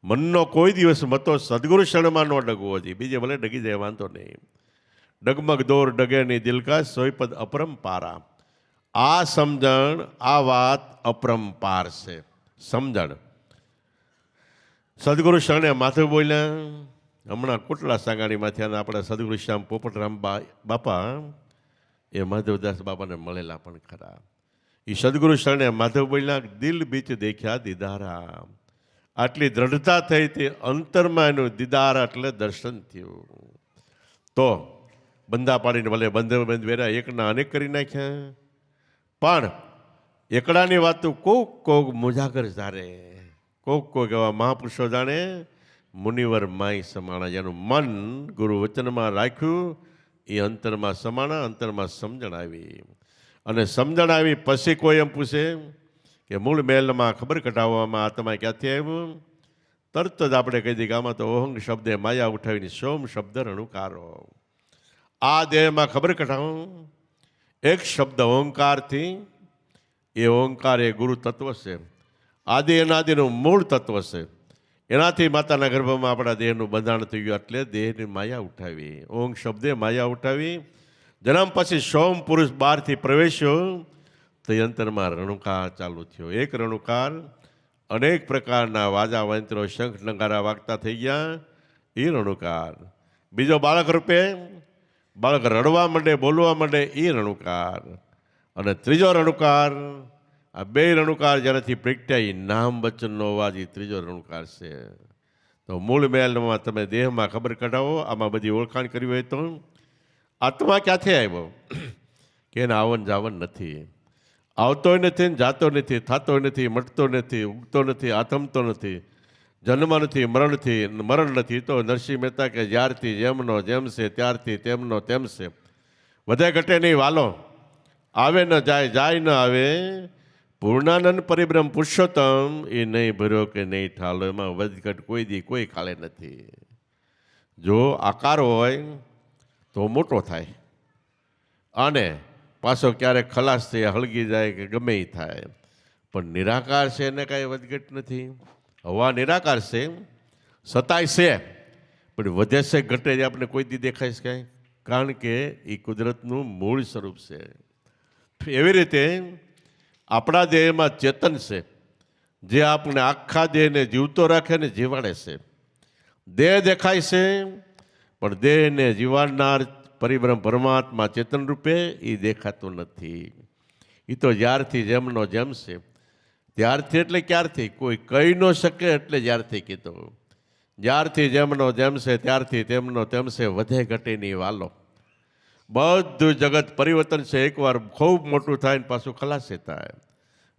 મનનો કોઈ દિવસ મતો સદગુરુ શરણમાં ન ડગવો જોઈએ. બીજે ભલે ડગી જાય વાંધો નહીં. ડગમગ દોર ડગે નહીં દિલકા, સોયપદ અપરંપારા. આ સમજણ, આ વાત અપરંપાર છે સમજણ. સદગુરુ શરણે માથે બોલ્યા. હમણાં કોટલા સાગાણીમાંથી આપણા સદગુરુ શ્યામ પોપટરામ બાપા એ માધવદાસ બાપાને મળેલા પણ ખરા. એ સદગુરુ શરણે માધવ બોલ્યા, દિલ બીચ દેખ્યા દીદારા. આટલી દ્રઢતા થઈ તે અંતરમાં એનું દીદાર એટલે દર્શન થયું. તો બંધા પાડીને ભલે બંધે બંધ વેરા એકના અનેક કરી નાખ્યા. પણ એકડાની વાતો કોક મુજાગર જાણે, કોક એવા મહાપુરુષો જાણે. મુનિવર માઈ સમાણા. જેનું મન ગુરુ વચનમાં રાખ્યું એ અંતરમાં સમાણા, અંતરમાં સમજણ આવી. અને સમજણ આવી પછી કોઈ એમ પૂછે કે મૂળ મહેલમાં ખબર કઢાવવામાં આત્મા ક્યાંથી આવ્યું? તરત જ આપણે કહી દઈએ કે આમાં તો ઓહંગ શબ્દે માયા ઉઠાવીને સોમ શબ્દ રણુકારો. આ દેહમાં ખબર કઢાવો એક શબ્દ ઓંકારથી. એ ઓંકાર એ ગુરુ તત્વ છે, આદિ અનાદિનું મૂળ તત્વ છે. એનાથી માતાના ગર્ભમાં આપણા દેહનું બંધાણ થઈ ગયું. એટલે દેહની માયા ઉઠાવી, ઓંગ શબ્દે માયા ઉઠાવી. જન્મ પછી સોમ પુરુષ બહારથી પ્રવેશ્યો તો અંતરમાં રણુકાર ચાલુ થયો. એક રણુકાર, અનેક પ્રકારના વાજા વંત્રો શંખ નગારા વાગતા થઈ ગયા. એ રણુકાર. બીજો બાળક રૂપે બાળક રડવા માંડે, બોલવા માંડે, એ રણુકાર. અને ત્રીજો રણુકાર, આ બે રણુકાર જેનાથી પ્રગટ્યા નામ વચનનો અવાજ, એ ત્રીજો રણુકાર છે. તો મૂળ મેલમાં તમે દેહમાં ખબર કઢાવો. આમાં બધી ઓળખાણ કરવી હોય તો આત્મા ક્યાંથી આવ્યો? કે એને આવન જાવન નથી, આવતોય નથી, જાતો નથી, થાતોય નથી, મટતો નથી, ઉગતો નથી, આથમતો નથી, જન્મ નથી, મરણ નથી. તો નરસિંહ મહેતા કે જ્યારથી જેમનો જેમ છે, ત્યારથી તેમનો તેમ છે. વધે ઘટે નહીં વાલો, આવે ન જાય, જાય ન આવે. પૂર્ણાનંદ પરિબ્રહ્મ પુરુષોત્તમ એ નહીં ભર્યો કે નહીં ઠાલો. એમાં વધઘટ કોઈ દી કોઈ ખાલે નથી. જો આકાર હોય તો મોટો થાય, અને પાછો ક્યારેક ખલાસ થઈ હળગી જાય કે ગમે એ થાય. પણ નિરાકાર છે એને કાંઈ વધઘટ નથી. હવા નિરાકાર છે, સતાય છે, પણ વધે છે ઘટે જ આપણે કોઈ દી દેખાય છે કાંઈ? કારણ કે એ કુદરતનું મૂળ સ્વરૂપ છે. એવી રીતે આપણા દેહમાં ચેતન છે, જે આપણે આખા દેહને જીવતો રાખે ને જીવાડે છે. દેહ દેખાય છે, પણ દેહને જીવાડનાર પરિબ્રહ્મ પરમાત્મા ચેતન રૂપે એ દેખાતું નથી. એ તો જ્યારથી જેમનો જેમ છે ત્યારથી, એટલે ક્યારથી કોઈ કહી ન શકે, એટલે જ્યારથી કીધું. જ્યારથી જેમનો જેમ છે ત્યારથી તેમનો તેમ છે, વધે ઘટે નહીં વાલો. બધું જગત પરિવર્તન છે, એકવાર ખૂબ મોટું થાય ને પાછું ખલાસે થાય.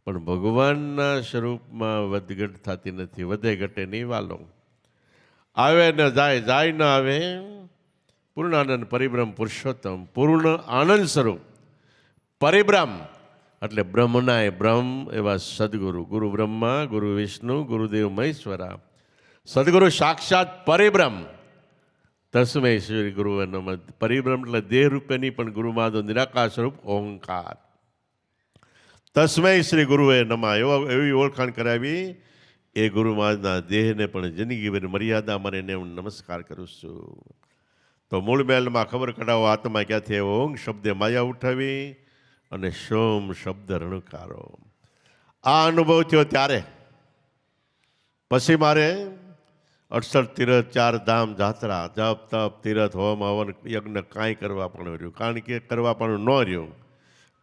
પણ ભગવાનના સ્વરૂપમાં વધઘટ થતી નથી, વધે ઘટે નહીં વાલો. આવે ન જાય, જાય ન આવે. પૂર્ણાનંદ પરિબ્રહ્મ પુરુષોત્તમ, પૂર્ણ આનંદ સ્વરૂપ પરિબ્રહ્મ એટલે બ્રહ્મનાય બ્રહ્મ એવા સદગુરુ. ગુરુ બ્રહ્મા, ગુરુ વિષ્ણુ, ગુરુદેવ મહેશ્વરા. સદગુરુ સાક્ષાત પરિબ્રહ્મ. તસ્મૈ શ્રી ગુરુવે નમઃ. પરિબ્રહ્મ એટલે દેહ રૂપે નહીં, પણ ગુરુમાધવ નિરાકાર સ્વરૂપ ઓંકાર. તસ્મૈ શ્રી ગુરુવે નમઃ એવી ઓળખાણ કરાવી. એ ગુરુ મહારાજના દેહને પણ જિંદગીભર મર્યાદા મને હું નમસ્કાર કરું છું. તો મૂળ મહેલમાં ખબર કઢાવો આત્મા ક્યાંથી ઓંગ શબ્દે માયા ઉઠાવી અને સોમ શબ્દ રણકારો. આ અનુભવ થયો ત્યારે પછી મારે 68 તીરથ, 4 ધામ, જાત્રા, જપ તપ, તીરથ, હોમ, હવન, યજ્ઞ કાંઈ કરવા પણ રહ્યું. કારણ કે કરવા પણ ન રહ્યું.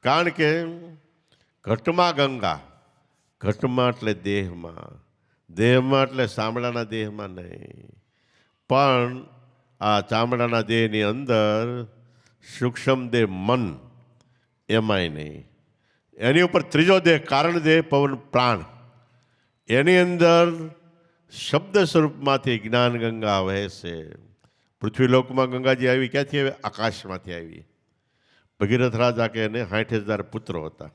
કારણ કે ઘટમાં ગંગા, ઘટમાં એટલે દેહમાં, દેહમાં એટલે ચામડાના દેહમાં નહીં, પણ આ ચામડાના દેહની અંદર સૂક્ષ્મ દેહ મન, એમાંય નહીં. એની ઉપર ત્રીજો દેહ કારણ દેહ પવન પ્રાણ, એની અંદર શબ્દ સ્વરૂપમાંથી જ્ઞાન ગંગા વહે છે. પૃથ્વીલોકમાં ગંગાજી આવી ક્યાંથી આવી? આકાશમાંથી આવી. ભગીરથ રાજા કે એને 60,000 પુત્રો હતા.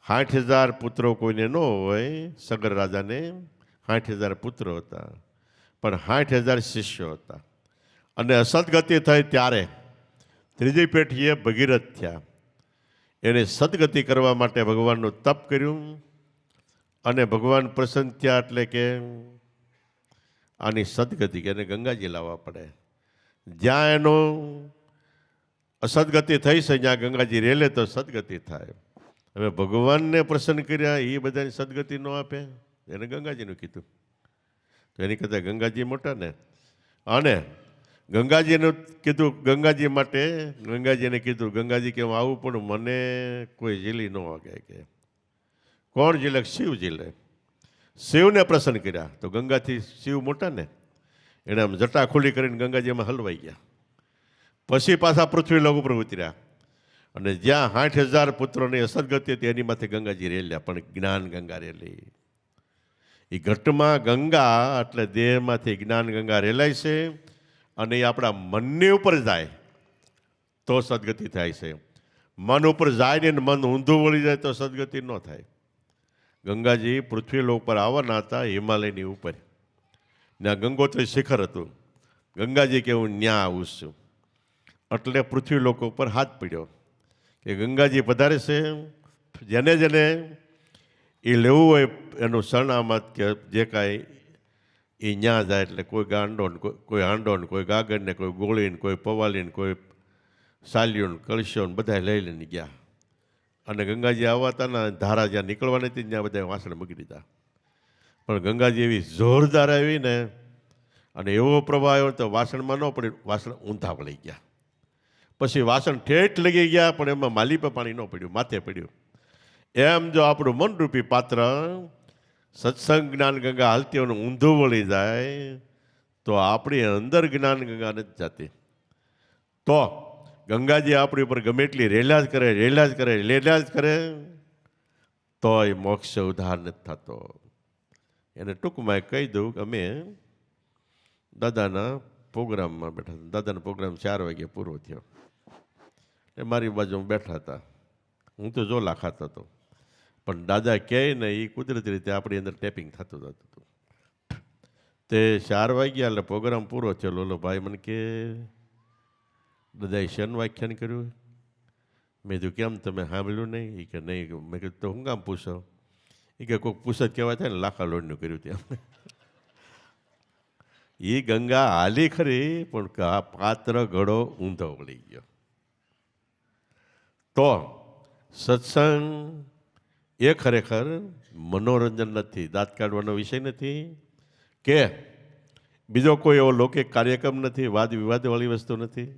60,000 પુત્રો કોઈને ન હોય. સગર રાજાને 60,000 પુત્રો હતા, પણ 60,000 શિષ્યો હતા. અને અસદગતિ થઈ ત્યારે ત્રીજી પેઢીએ ભગીરથ થયા. એને સદગતિ કરવા માટે ભગવાનનું તપ કર્યું અને ભગવાન પ્રસન્ન થયા. એટલે કે આની સદગતિ કે એને ગંગાજી લાવવા પડે. જ્યાં એનો અસદગતિ થઈ છે જ્યાં ગંગાજી રેલે તો સદગતિ થાય. હવે ભગવાનને પ્રસન્ન કર્યા એ બધાની સદગતિ ન આપે, એને ગંગાજીનું કીધું. તો એની કરતાં ગંગાજી મોટા ને. અને ગંગાજીનું કીધું. ગંગાજી માટે ગંગાજીને કીધું, ગંગાજી કે હું આવું પણ મને કોઈ ઝીલી ન વાગે. કે કોણ ઝીલે? શિવ ઝીલે. શિવને પ્રસન્ન કર્યા. તો ગંગાથી શિવ મોટા ને, એને આમ જટા ખુલ્લી કરીને ગંગાજીમાં હલવાઈ ગયા. પછી પાછા પૃથ્વી લોક ઉપર ઉતર્યા અને જ્યાં 60,000 પુત્રોની અસદગતિ હતી એની માથે ગંગાજી રેલ્યા, પણ જ્ઞાન ગંગા રેલી. એ ઘટમાં ગંગા એટલે દેહમાંથી જ્ઞાન ગંગા રેલાય છે અને એ આપણા મનની ઉપર જાય તો સદગતિ થાય છે. મન ઉપર જાય ને મન ઊંધું વળી જાય તો સદગતિ ન થાય. ગંગાજી પૃથ્વી લોક પર આવવાના હતા, હિમાલયની ઉપર. ત્યાં ગંગોત્રી શિખર હતું. ગંગાજી કે હું ન્યા આવું છું. એટલે પૃથ્વી લોક ઉપર હાથ પડ્યો કે ગંગાજી પધારે છે. જેને જેને એ લેવું હોય એનું શરણામત કે જે કાંઈ એ ન્યા જાય. એટલે કોઈ ગાંડો ને કોઈ હાંડો ને કોઈ ગાગર ને કોઈ ગોળી ને કોઈ પવાલી ને કોઈ સાલિયો ને કળશો ને બધા લઈ લઈને ગયા. અને ગંગાજી આવવા હતા ને ધારા જ્યાં નીકળવાની હતી ત્યાં બધા વાસણ મૂકી દીધા. પણ ગંગાજી એવી જોરદાર આવી ને અને એવો પ્રવાહ આવ્યો તો વાસણમાં ન પડી, વાસણ ઊંધા પડી ગયા. પછી વાસણ ઠેઠ લગી ગયા પણ એમાં માલી પર પાણી ન પડ્યું, માથે પડ્યું. એમ જો આપણું મનરૂપી પાત્ર સત્સંગ જ્ઞાન ગંગા હાલતી હોય ઊંધું વળી જાય તો આપણી અંદર જ્ઞાન ગંગા નથી જતી. તો ગંગાજી આપણી ઉપર ગમે એટલી રેલા જ કરે, રેલા જ કરે, રેલા જ કરે તો એ મોક્ષ ઉદ્ધાર નથી થતો. એને ટૂંકમાં કહી દઉં કે અમે દાદાના પ્રોગ્રામમાં બેઠા હતા. દાદાનો પ્રોગ્રામ 4 વાગે પૂરો થયો. એ મારી બાજુમાં બેઠા હતા. હું તો જોલા ખાતો હતો, પણ દાદા કહે ને એ કુદરતી રીતે આપણી અંદર ટેપિંગ થતું હતું. તે 4 વાગ્યા એટલે પ્રોગ્રામ પૂરો થયો. લોલો ભાઈ મને કે દાદાએ શન વ્યાખ્યાન કર્યું. મેં કીધું કેમ તમે સાંભળ્યું નહીં? એ કે નહીં. મેં કીધું તો હું કામ પૂછો? એ કે કોઈક પૂછત કહેવાય થાય ને લાખા લોડનું કર્યું ત્યાં. એ ગંગા હાલી ખરી પણ પાત્ર ઘડો ઊંધો વળી ગયો. તો સત્સંગ એ ખરેખર મનોરંજન નથી, દાંત કાઢવાનો વિષય નથી કે બીજો કોઈ એવો લૌકિક કાર્યક્રમ નથી, વાદ વિવાદવાળી વસ્તુ નથી.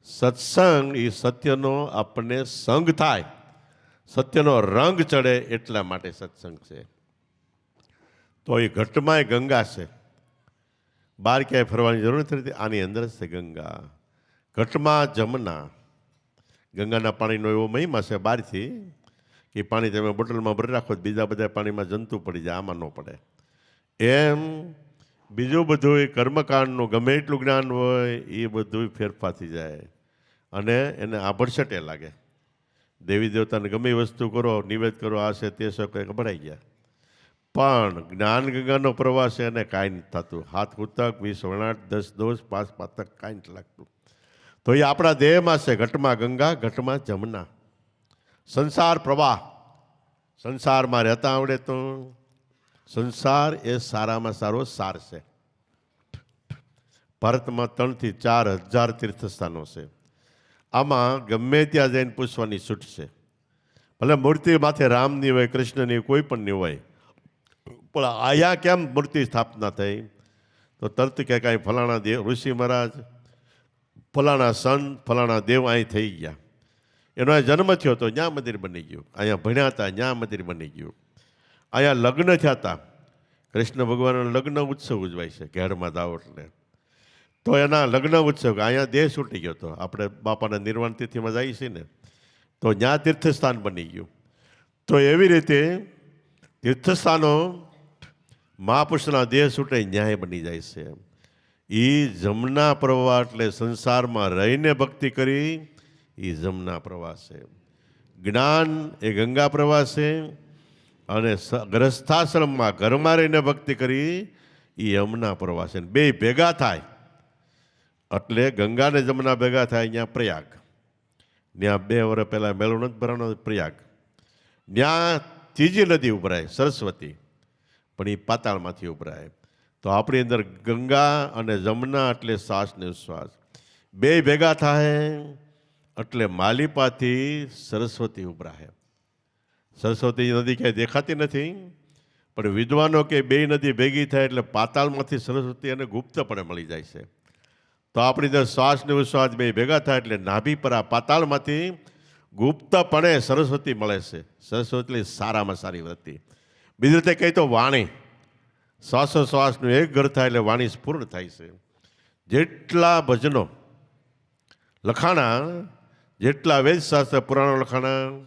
સત્સંગ એ સત્યનો આપણને સંગ થાય, સત્યનો રંગ ચડે એટલા માટે સત્સંગ છે. તો એ ઘટમાં ગંગા છે, બહાર ક્યાંય ફરવાની જરૂર નથી, આની અંદર જ છે ગંગા. ઘટમાં જમના, ગંગાના પાણીનો એવો મહિમા છે બહારથી કે પાણી તમે બોટલમાં ભરી રાખો, બીજા બધા પાણીમાં જંતુ પડી જાય, આમાં ન પડે. એમ બીજું બધું કર્મકાંડનું ગમે એટલું જ્ઞાન હોય એ બધું ફેરફાર થઈ જાય અને એને આભડછટે લાગે. દેવી દેવતાને ગમે એ વસ્તુ કરો, નિવેદ કરો, આ છે તે છે, કંઈક ભરાઈ ગયા. પણ જ્ઞાન ગંગાનો પ્રવાહ છે એને કાંઈ નથી થતું. હાથ કૂતક, 20 વણાટ, 10 દોષ, 5 પાતક, કાંઈ નથી લાગતું. તો એ આપણા દેહમાં છે. ઘટમાં ગંગા, ઘટમાં જમના. સંસાર પ્રવાહ, સંસારમાં રહેતા આવડે તો સંસાર એ સારામાં સારો સાર છે. ભારતમાં 3 થી 4 હજાર તીર્થસ્થાનો છે. આમાં ગમે ત્યાં જઈને પૂછવાની છૂટ છે. ભલે મૂર્તિ માથે રામની હોય, કૃષ્ણની, કોઈ પણની હોય, પણ આયા કેમ મૂર્તિ સ્થાપના થઈ? તો તરત કે કાંઈ ફલાણા દેવ ઋષિ મહારાજ, ફલાણા સંત, ફલાણા દેવ અહીં થઈ ગયા, એનો જન્મ થયો તો ત્યાં મંદિર બની ગયું, અહીંયા ભણ્યા હતા ત્યાં મંદિર બની ગયું, અહીંયા લગ્ન થયા હતા, કૃષ્ણ ભગવાનનો લગ્ન ઉત્સવ ઉજવાય છે ઘેડમાં દાવ એટલે, તો એના લગ્ન ઉત્સવ અહીંયા દેહ છૂટી ગયો હતો. આપણે બાપાના નિર્વાણ તિથિમાં જઈએ છીએ ને, તો ત્યાં તીર્થસ્થાન બની ગયું. તો એવી રીતે તીર્થસ્થાનો મહાપુરુષના દેહ છૂટે ન્યાય બની જાય છે. એ જમના પ્રવાહ એટલે સંસારમાં રહીને ભક્તિ કરી, એ જમના પ્રવાહ છે. જ્ઞાન એ ગંગા પ્રવાહ છે અને ગ્રસ્થાશ્રમમાં ઘરમાં રહીને ભક્તિ કરી એ યમુના પ્રવાહ છે. બે ભેગા થાય એટલે ગંગા ને જમના ભેગા થાય અહીંયા પ્રયાગ. ત્યાં 2 વર્ષ પહેલાં મેળો નથી ભરાનો પ્રયાગ. ત્યાં ત્રીજી નદી ઉભરાય સરસ્વતી, પણ એ પાતાળમાંથી ઉભરાય. તો આપણી અંદર ગંગા અને જમના એટલે શ્વાસ ને ઉશ્વાસ બે ભેગા થાય એટલે માલિપાથી સરસ્વતી ઉભરાય. સરસ્વતી નદી ક્યાંય દેખાતી નથી, પણ વિદ્વાનો કે બે નદી ભેગી થાય એટલે પાતાળમાંથી સરસ્વતી અને ગુપ્તપણે મળી જાય છે. તો આપણી અંદર શ્વાસ ને ઉશ્વાસ બે ભેગા થાય એટલે નાભી પર આ પાતાળમાંથી ગુપ્તપણે સરસ્વતી મળે છે. સરસ્વતી સારામાં સારી વૃત્તિ. બીજી રીતે કહી તો વાણી, શ્વાસોશ્વાસનું એક ઘર થાય એટલે વાણી સ્ફૂર્ણ થાય છે. જેટલા ભજનો લખાણા, જેટલા વેદશાસ્ત્ર પુરાણો લખાણા,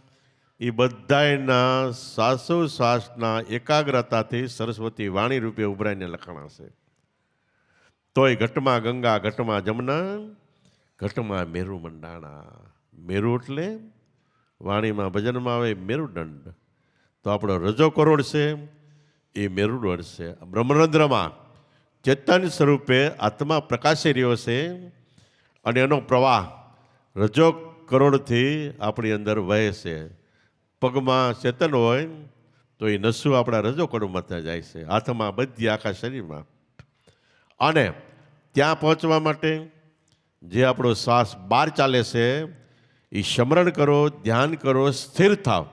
એ બધાના શ્વાસોશ્વાસના એકાગ્રતાથી સરસ્વતી વાણી રૂપે ઉભરાઈને લખાણા છે. તોય ઘટમાં ગંગા, ઘટમાં જમના, ઘટમાં મેરુ મંડાણા. મેરુ એટલે વાણીમાં ભજનમાં આવે મેરુદંડ. તો આપણો રજો કરોડ છે એ મેરુદંડ છે. બ્રહ્મરંધ્રમાં ચેતન સ્વરૂપે આત્મા પ્રકાશી રહ્યો છે અને એનો પ્રવાહ રજો કરોડથી આપણી અંદર વહે છે. પગમાં ચેતન હોય તો એ નસું આપણા રજો કરોડમાં જાય છે, હાથમાં, બધી આખા શરીરમાં. અને ત્યાં પહોંચવા માટે જે આપણો શ્વાસ બહાર ચાલે છે એ સ્મરણ કરો, ધ્યાન કરો, સ્થિર થાવ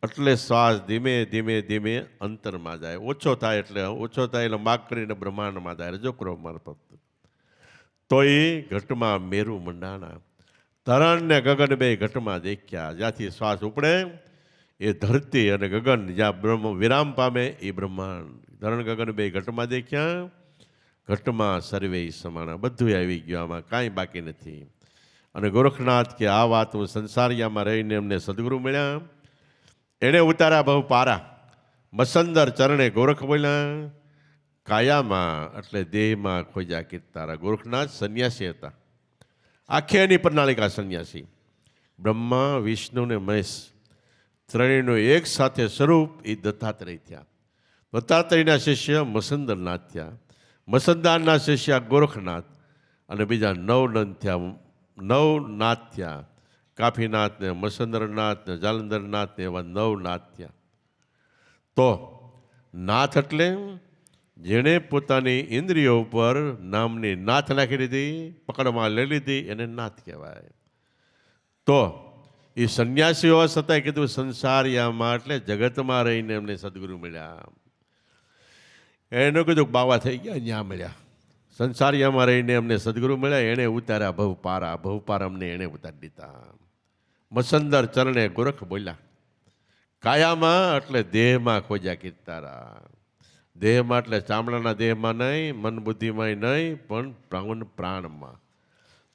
એટલે શ્વાસ ધીમે ધીમે ધીમે અંતરમાં જાય. ઓછો થાય એટલે માગ કરીને બ્રહ્માંડમાં જાય રજોકરો મારફત. તો એ ઘટમાં મેરુ મંડાણા. તરણ ને ગગન બે ઘટમાં દેખ્યા. જ્યાંથી શ્વાસ ઉપડે એ ધરતી અને ગગન જ્યાં બ્રહ્મ વિરામ પામે એ બ્રહ્માંડ. તરણ ગગન બે ઘટમાં દેખ્યા, ઘટમાં સર્વે સમાણા. બધું આવી ગયું, આમાં કાંઈ બાકી નથી. અને ગોરખનાથ કે આ વાત હું સંસારિયામાં રહીને એમને સદગુરુ મળ્યા, એણે ઉતાર્યા બહુ પારા. મસંદર ચરણે ગોરખ બોલ્યા, કાયામાં એટલે દેહમાં ખોજા કીર્તારા. ગોરખનાથ સંન્યાસી હતા, આખી એની પ્રણાલિકા સંન્યાસી. બ્રહ્મા, વિષ્ણુ ને મહેશ ત્રણેયનું એક સાથે સ્વરૂપ એ દત્તાત્રેય થયા. દત્તાત્રેયના શિષ્ય મસંદરનાથ થયા, મસંદારના શિષ્ય ગોરખનાથ, અને બીજા 9 નંદ થયા, 9 નાથ થયા. કાફીનાથ ને મસંદરનાથ ને જાલંધરનાથ ને એવા 9 નાથ થયા. તો નાથ એટલે જેણે પોતાની ઇન્દ્રિયો ઉપર નામની નાથ નાખી દીધી, પકડમાં લઈ લીધી, એને નાથ કહેવાય. તો એ સંન્યાસીઓ છતાંય કીધું સંસારિયામાં એટલે જગતમાં રહીને એમને સદગુરુ મળ્યા. એનું કીધું બાવા થઈ ગયા ત્યાં મળ્યા. સંસારિયામાં રહીને એમને સદગુરુ મળ્યા. એણે ઉતાર્યા ભવપારા, ભવપારા અમને એણે ઉતારી દીધા. મસંદર ચરણે ગોરખ બોલ્યા. કાયામાં એટલે દેહમાં ખોજ્યા કીર્તારા. દેહમાં એટલે ચામડાના દેહમાં નહીં, મન બુદ્ધિમાં નહીં, પણ પ્રાણમાં.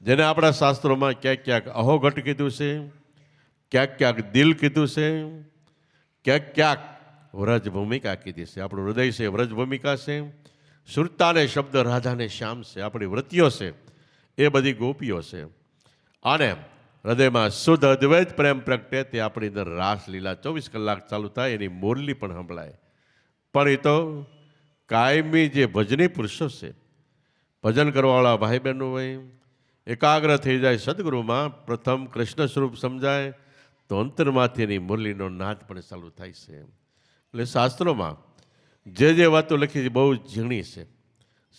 જેને આપણા શાસ્ત્રોમાં ક્યાંક ક્યાંક અહોઘટ કીધું છે, ક્યાંક ક્યાંક દિલ કીધું છે, ક્યાંક ક્યાંક વ્રજ ભૂમિકા કીધી છે. આપણું હૃદય છે વ્રજ ભૂમિકા છે. સુરતાને શબ્દ રાધાને શ્યામ છે. આપણી વૃત્તિઓ છે એ બધી ગોપીઓ છે. અને હૃદયમાં શુદ્ધ અદ્વૈત પ્રેમ પ્રગટે તે આપણી અંદર રાસલીલા 24 કલાક ચાલુ થાય. એની મોરલી પણ સંભળાય. પણ એ તો કાયમી જે ભજની પુરુષો છે, ભજન કરવાવાળા ભાઈ બહેનો હોય, એકાગ્ર થઈ જાય સદગુરુમાં, પ્રથમ કૃષ્ણ સ્વરૂપ સમજાય તો અંતરમાંથી એની મુરલીનો નાદ પણ ચાલુ થાય છે. એટલે શાસ્ત્રોમાં જે વાતો લખી છે બહુ ઝીણી છે.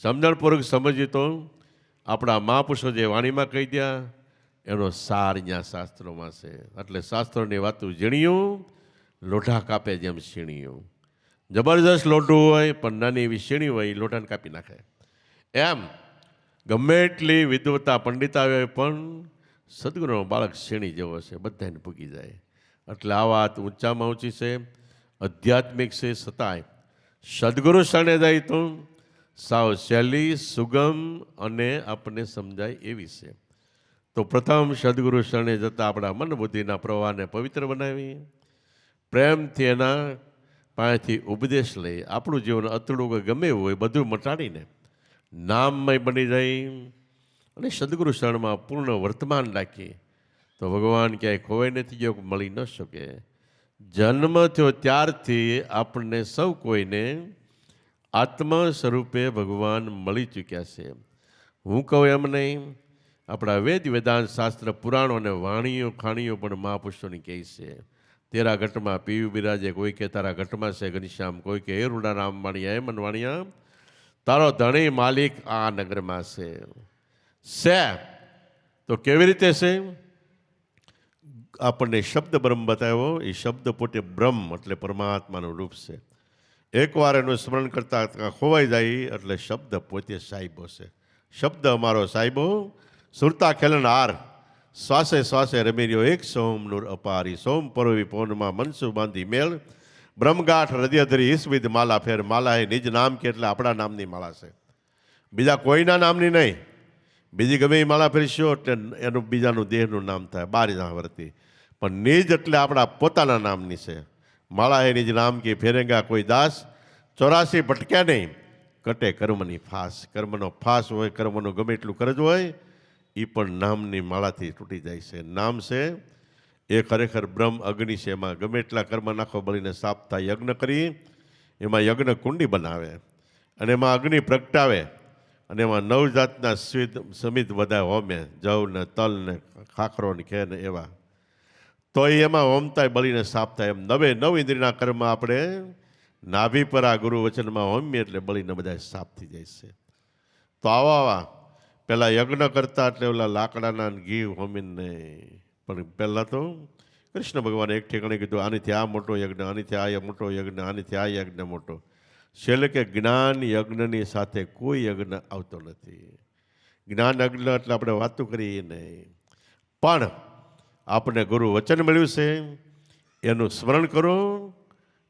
સમજણપૂર્વક સમજીએ તો આપણા મહાપુરુષો જે વાણીમાં કહી દયા એનો સાર અહીંયા શાસ્ત્રોમાં છે. એટલે શાસ્ત્રોની વાતો ઝીણિયું લોઢા કાપે જેમ સીણિયું. જબરજસ્ત લોઢું હોય પણ નાની એવી સીણી હોય એ લોઢાને કાપી નાખે. એમ ગમે એટલી વિદ્વતા પંડિતા હોય પણ સદગુરુનો બાળક શેણી જેવો છે, બધાને ભૂગી જાય. એટલે આ વાત ઊંચામાં ઊંચી છે, આધ્યાત્મિક છે. છતાંય સદગુરુ શરણે જાય તો સાવ સહેલી, સુગમ અને આપણને સમજાય એવી છે. તો પ્રથમ સદગુરુ શરણે જતાં આપણા મન બુદ્ધિના પ્રવાહને પવિત્ર બનાવી, પ્રેમથી એના પાસેથી ઉપદેશ લઈ આપણું જીવન અતડું ગમે એવું હોય બધું મટાડીને નામમય બની જાય અને સદગુરુ શરણમાં પૂર્ણ વર્તમાન રાખી તો ભગવાન ક્યાંય ખોવાઈ નથી ગયો, મળી ન શકે. જન્મ થયો ત્યારથી આપણને સૌ કોઈને આત્મ સ્વરૂપે ભગવાન મળી ચૂક્યા છે. હું કહું એમ નહીં, આપણા વેદ વેદાંત શાસ્ત્ર પુરાણો અને વાણીઓ ખાણીઓ પણ મહાપુરુષોની કહે છે. તેરા ઘટમાં પીયુ બિરાજે, કોઈ કે તારા ઘટમાં છે ઘનશ્યામ, કોઈ કે એ રૂડા રામ વાણિયા એ મન વાણિયા, તારો ધણી માલિક આ નગરમાં છે. તો કેવી રીતે છે? આપણને શબ્દ બ્રહ્મ બતાવ્યો. એ શબ્દ પોતે બ્રહ્મ એટલે પરમાત્માનું રૂપ છે. એકવાર એનું સ્મરણ કરતા ખોવાઈ જાય એટલે શબ્દ પોતે સાહેબો છે. શબ્દ અમારો સાહેબો, સુરતા ખેલન હાર, શ્વાસે શ્વાસે રમી રહ્યો એક સોમ નૂર અપારી, સોમ પરોવી પૌનમાં મનસુ બાંધી મેળ, બ્રહ્મગાંઠ હૃદય ધરી ઈસવિધ માલા ફેર, માલા એ નિજ નામ કે એટલે આપણા નામની માળા છે, બીજા કોઈના નામની નહીં. બીજી ગમે એ માળા ફેરશો એટલે એનું બીજાનું દેહનું નામ થાય, બારી ના વર્તી. પણ નિજ એટલે આપણા પોતાના નામની છે. માળા એ નિજ નામ કે ફેરેંગા કોઈ દાસ, 84 ભટક્યા નહીં, કટે કર્મની ફાસ. કર્મનો ફાસ હોય, કર્મનું ગમે એટલું કરજ હોય, એ પણ નામની માળાથી તૂટી જાય છે. નામ છે એ ખરેખર બ્રહ્મ અગ્નિ છે. એમાં ગમે એટલા કર્મ નાખો બળીને સાફ થાય. યજ્ઞ કરી એમાં યજ્ઞ કુંડી બનાવે અને એમાં અગ્નિ પ્રગટાવે અને એમાં 9 જાતના સમિત બધા હોમે, જવ ને તલ ને ખાખરો ને ખે ને એવા. તો એમાં હોમતા બળીને સાફ થાય. એમ 9 ઇન્દ્રિયના કર્મ આપણે નાભી પર આ ગુરુ વચનમાં હોમીએ એટલે બળીને બધા સાફ થઈ જાય છે. તો આવા પહેલાં યજ્ઞ કરતા એટલે ઓલા લાકડાના ઘી હોમીને, પણ પહેલાં તો કૃષ્ણ ભગવાને એક ઠેકાણે કીધું આનીથી આ મોટો યજ્ઞ, આનીથી આ મોટો યજ્ઞ, આનીથી આ યજ્ઞ મોટો. છેલ્લે કે જ્ઞાન યજ્ઞની સાથે કોઈ યજ્ઞ આવતો નથી. જ્ઞાન યજ્ઞ એટલે આપણે વાતો કરીએ નહીં, પણ આપણે ગુરુ વચન મળ્યું છે એનું સ્મરણ કરો,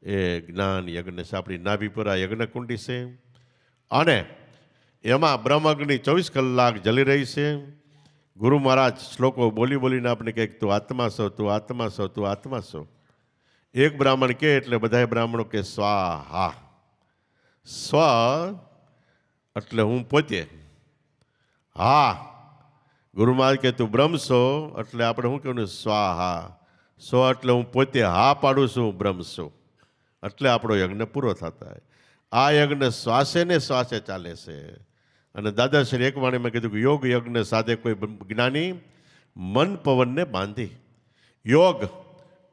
એ જ્ઞાન યજ્ઞ છે. આપણી નાભી પર આ યજ્ઞ કુંડી છે અને એમાં બ્રહ્મ અગ્નિ 24 કલાક જલી રહી છે. ગુરુ મહારાજ શ્લોકો બોલી બોલીને આપણે કહે તું આત્મા છો, તું આત્મા છો, તું આત્મા છો. એક બ્રાહ્મણ કહે એટલે બધા બ્રાહ્મણો કે સ્વાહા. સ્વ એટલે હું પોતે, હા. ગુરુ મહારાજ કે તું બ્રહ્મ છો એટલે આપણે શું કહેવું? સ્વાહા. સ્વ એટલે હું પોતે હા પાડું છું, હું બ્રહ્મ છું. એટલે આપણો યજ્ઞ પૂરો થતા. આ યજ્ઞ શ્વાસે ને શ્વાસે ચાલે છે. અને દાદાશ્રી એક વાણીમાં કીધું કે યોગ યજ્ઞ સાધે કોઈ જ્ઞાની, મન પવનને બાંધી. યોગ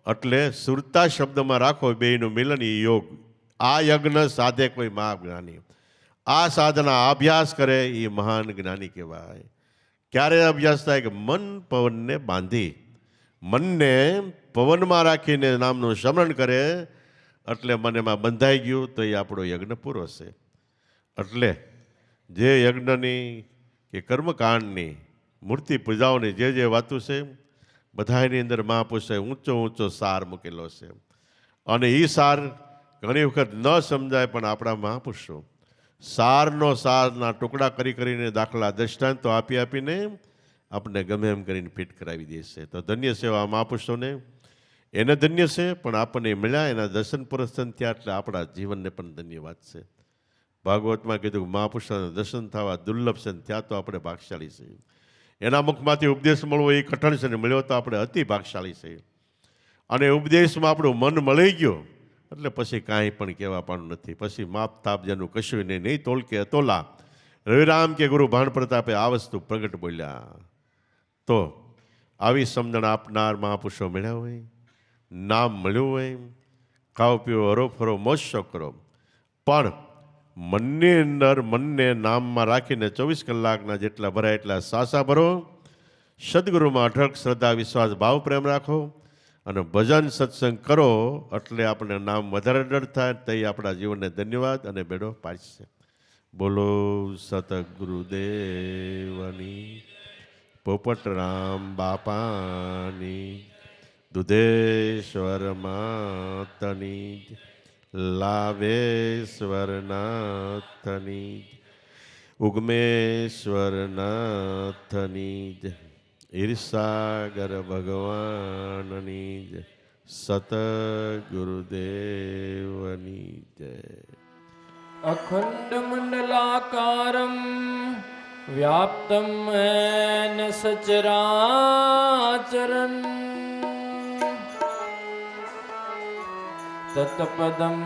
એટલે સુરતા શબ્દમાં રાખો બેયનું મિલન, એ યોગ. આ યજ્ઞ સાધે કોઈ મહાજ્ઞાની. આ સાધના અભ્યાસ કરે એ મહાન જ્ઞાની કહેવાય. ક્યારે અભ્યાસ થાય? કે મન પવનને બાંધી. મનને પવનમાં રાખીને નામનું સ્મરણ કરે એટલે મન એમાં બંધાઈ ગયું તો એ આપણો યજ્ઞ પૂરો છે. એટલે જે યજ્ઞની કે કર્મકાંડની મૂર્તિ પૂજાઓની જે વાતો છે બધા એની અંદર મહાપુરુષે ઊંચો સાર મૂકેલો છે. અને એ સાર ઘણી વખત ન સમજાય, પણ આપણા મહાપુરુષો સારના ટુકડા કરીને દાખલા દ્રષ્ટાંતો આપીને આપણને ગમે એમ કરીને ફિટ કરાવી દે છે. તો ધન્ય છે આ મહાપુરુષોને, એને ધન્ય છે, પણ આપણને મળ્યા એના દર્શન પ્રસન્ન થયા એટલે આપણા જીવનને પણ ધન્યવાદ છે. ભાગવતમાં કીધું કે મહાપુરુષોના દર્શન થવા દુર્લભ છે, ત્યાં તો આપણે ભાગશાળી છે. એના મુખમાંથી ઉપદેશ મળવો એ કઠણ છે, ને મળ્યો તો આપણે અતિ ભાગશાળી છે. અને ઉપદેશમાં આપણું મન મળી ગયો એટલે પછી કાંઈ પણ કહેવા પાડું નથી. પછી માપ તાપ જેનું કશું નહીં તોલ કે અતોલા, રવિરામ કે ગુરુ ભાણ પ્રતાપે આ વસ્તુ પ્રગટ બોલ્યા. તો આવી સમજણ આપનાર મહાપુરુષો મળ્યા હોય, નામ મળ્યું હોય, ખાઓ પીવો હરો ફરો મોજ શોખ કરો, પણ મનની અંદર મનને નામમાં રાખીને 24 કલાકના જેટલા ભરાય એટલા સાસા ભરો. સદગુરુમાં અઢળક શ્રદ્ધા વિશ્વાસ ભાવ પ્રેમ રાખો અને ભજન સત્સંગ કરો એટલે આપણે નામ વધારે ડર થાય. તો એ આપણા જીવનને ધન્યવાદ અને બેડો પાડશે. બોલો સતગુરુદેવની, પોપટરામ બાપાની, દુધેશ્વર માતની, લાવેશ્વરનાથની, ઉગમેશ્વરનાથની, ઈર્ષાગર ભગવાનની જય. સતગુરુદેવની જય. અખંડ મંડલાકારમ વ્યાપ્તમ એન સચરાચરન તત્પદમ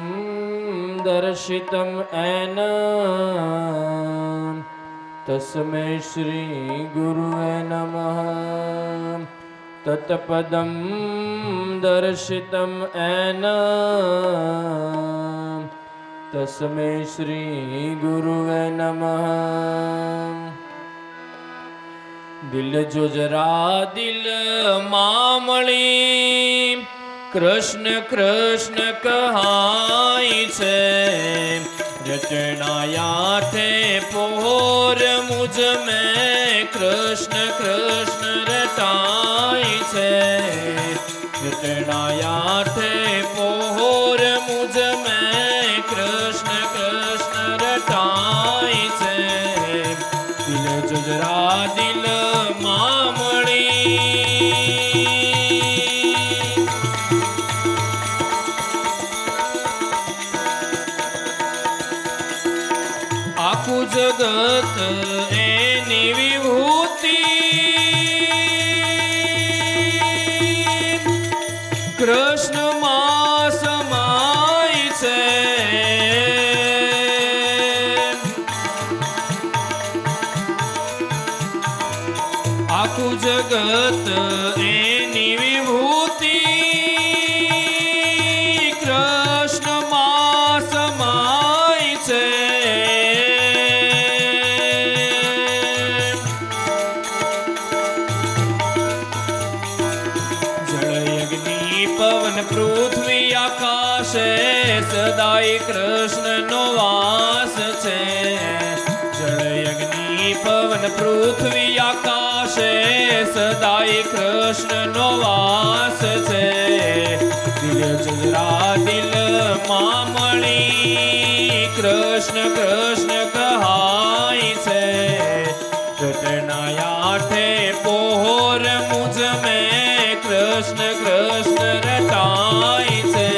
દર્શિતમ એન તસ્મૈ શ્રી ગુરુવે નમઃ. તત્પદમ દર્શિતમ એન તસ્મૈ શ્રી ગુરુવે નમઃ. દિલ જો જરા દિલ મામળી કૃષ્ણ કૃષ્ણ કહાય છે. રટણાયા પોર મુझ મેં કૃષ્ણ કૃષ્ણ રટાય છે. રટણાયા પોર મુझ મેં કૃષ્ણ કૃષ્ણ રટાય છે. દિલ જરા દિલ મામળી આખું જગત એની વિભૂતિ કૃષ્ણમાં સમાય છે. આખું જગત એની વિભૂતિ કૃષ્ણમાં સમાય છે. પવન પૃથ્વી આકાશે સદાય કૃષ્ણનો વાસ છે. જળ અગ્નિ પવન પૃથ્વી આકાશે સદાય કૃષ્ણનો વાસ છે. દિલ જરા દિલ મામળી કૃષ્ણ કૃષ્ણ કહાય છે. રટણાયા પોર મુझ મેં કૃષ્ણ કૃષ્ણ રટાય છે.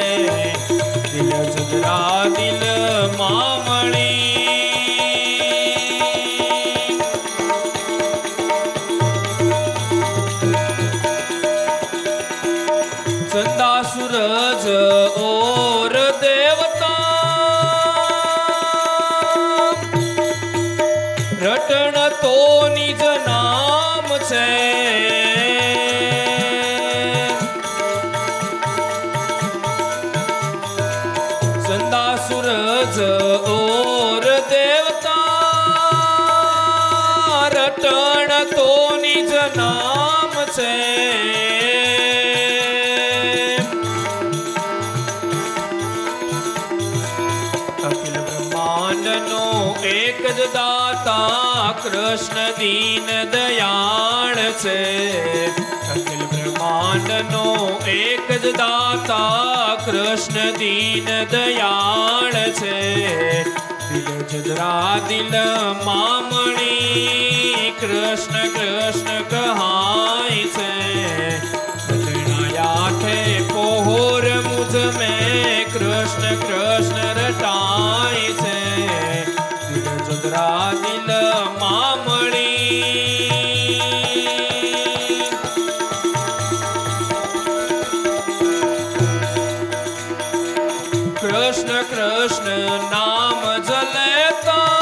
દિલ જરા દિલ મામળી ચંદા સૂરજ ઓર દેવતા રટણ તો નિજ નામ છે. ચંદા સૂરજ ઓર દેવતા રટણ તો નિજ નામ છે. એક જ દાતા કૃષ્ણ દીન દયાળ છે. અખિલ બ્રહ્માંડનો એક જ દાતા કૃષ્ણ દીન દયાળ છે. દિલ જદરા દિલ મામણી કૃષ્ણ કૃષ્ણ કહાય છે. આઠે પોહોર મુझ में કૃષ્ણ કૃષ્ણ રટાય છે. દિલ જદરા દિલ મામણી કૃષ્ણ કૃષ્ણ નામ જલેતા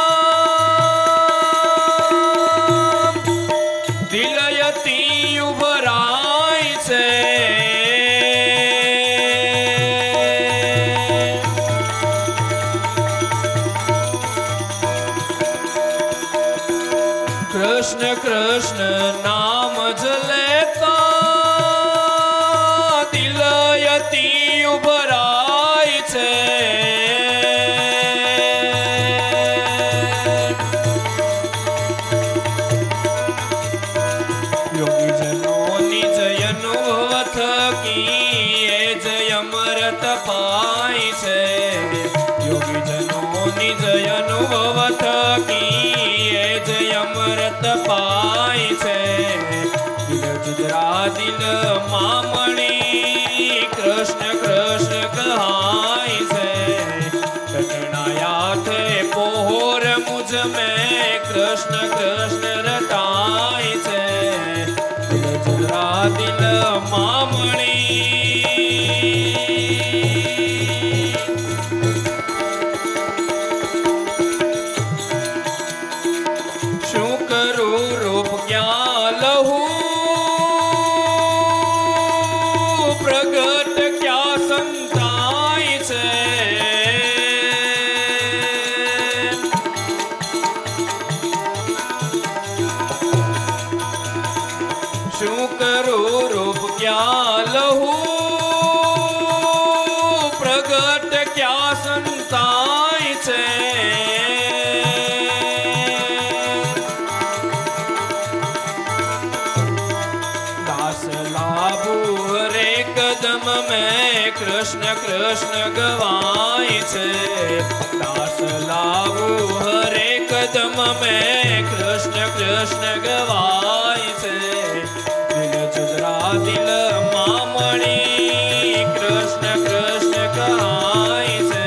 દિલ યતી ઉભરાય છે. કૃષ્ણ કૃષ્ણ નામ જલેતા દિલ યતી ઉભરાય છે. યોગીજનોની જય અનુભવ થકી એ જય અમૃત પાય છે. યોગીજનોની જય અનુભવ થકી એ જય અમૃત પાય છે. દિલ જદરા દિલ મામણી કૃષ્ણ કૃષ્ણ કહાય છે. રટણાયાથે પોહોર મુझ में કૃષ્ણ કૃષ્ણ રટાય છે. દિલ જદરા દિલ મામણી શું કરું રૂપ ક્યાં લહું પ્રગટ ક્યાં સંતાય છે. શું કરું રૂપ ક્યાં લહું પ્રગટ ક્યાં સંતાય છે. દાસ લાભુ હરે કદમ મેં કૃષ્ણ કૃષ્ણ ગવાય છે. દાસ લાભુ હરે કદમ મેં કૃષ્ણ કૃષ્ણ ગવાય છે. દિલ જદરા દિલ મામણી કૃષ્ણ કૃષ્ણ કહાય છે.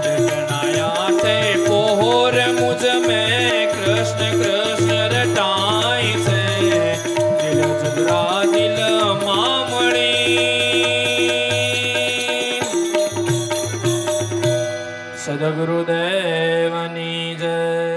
રટણાયાથે પોહોર મુझ में કૃષ્ણ કૃષ્ણ રટાય છે. દિલ જદરા દિલ મામણી સદગુરુદેવની જય.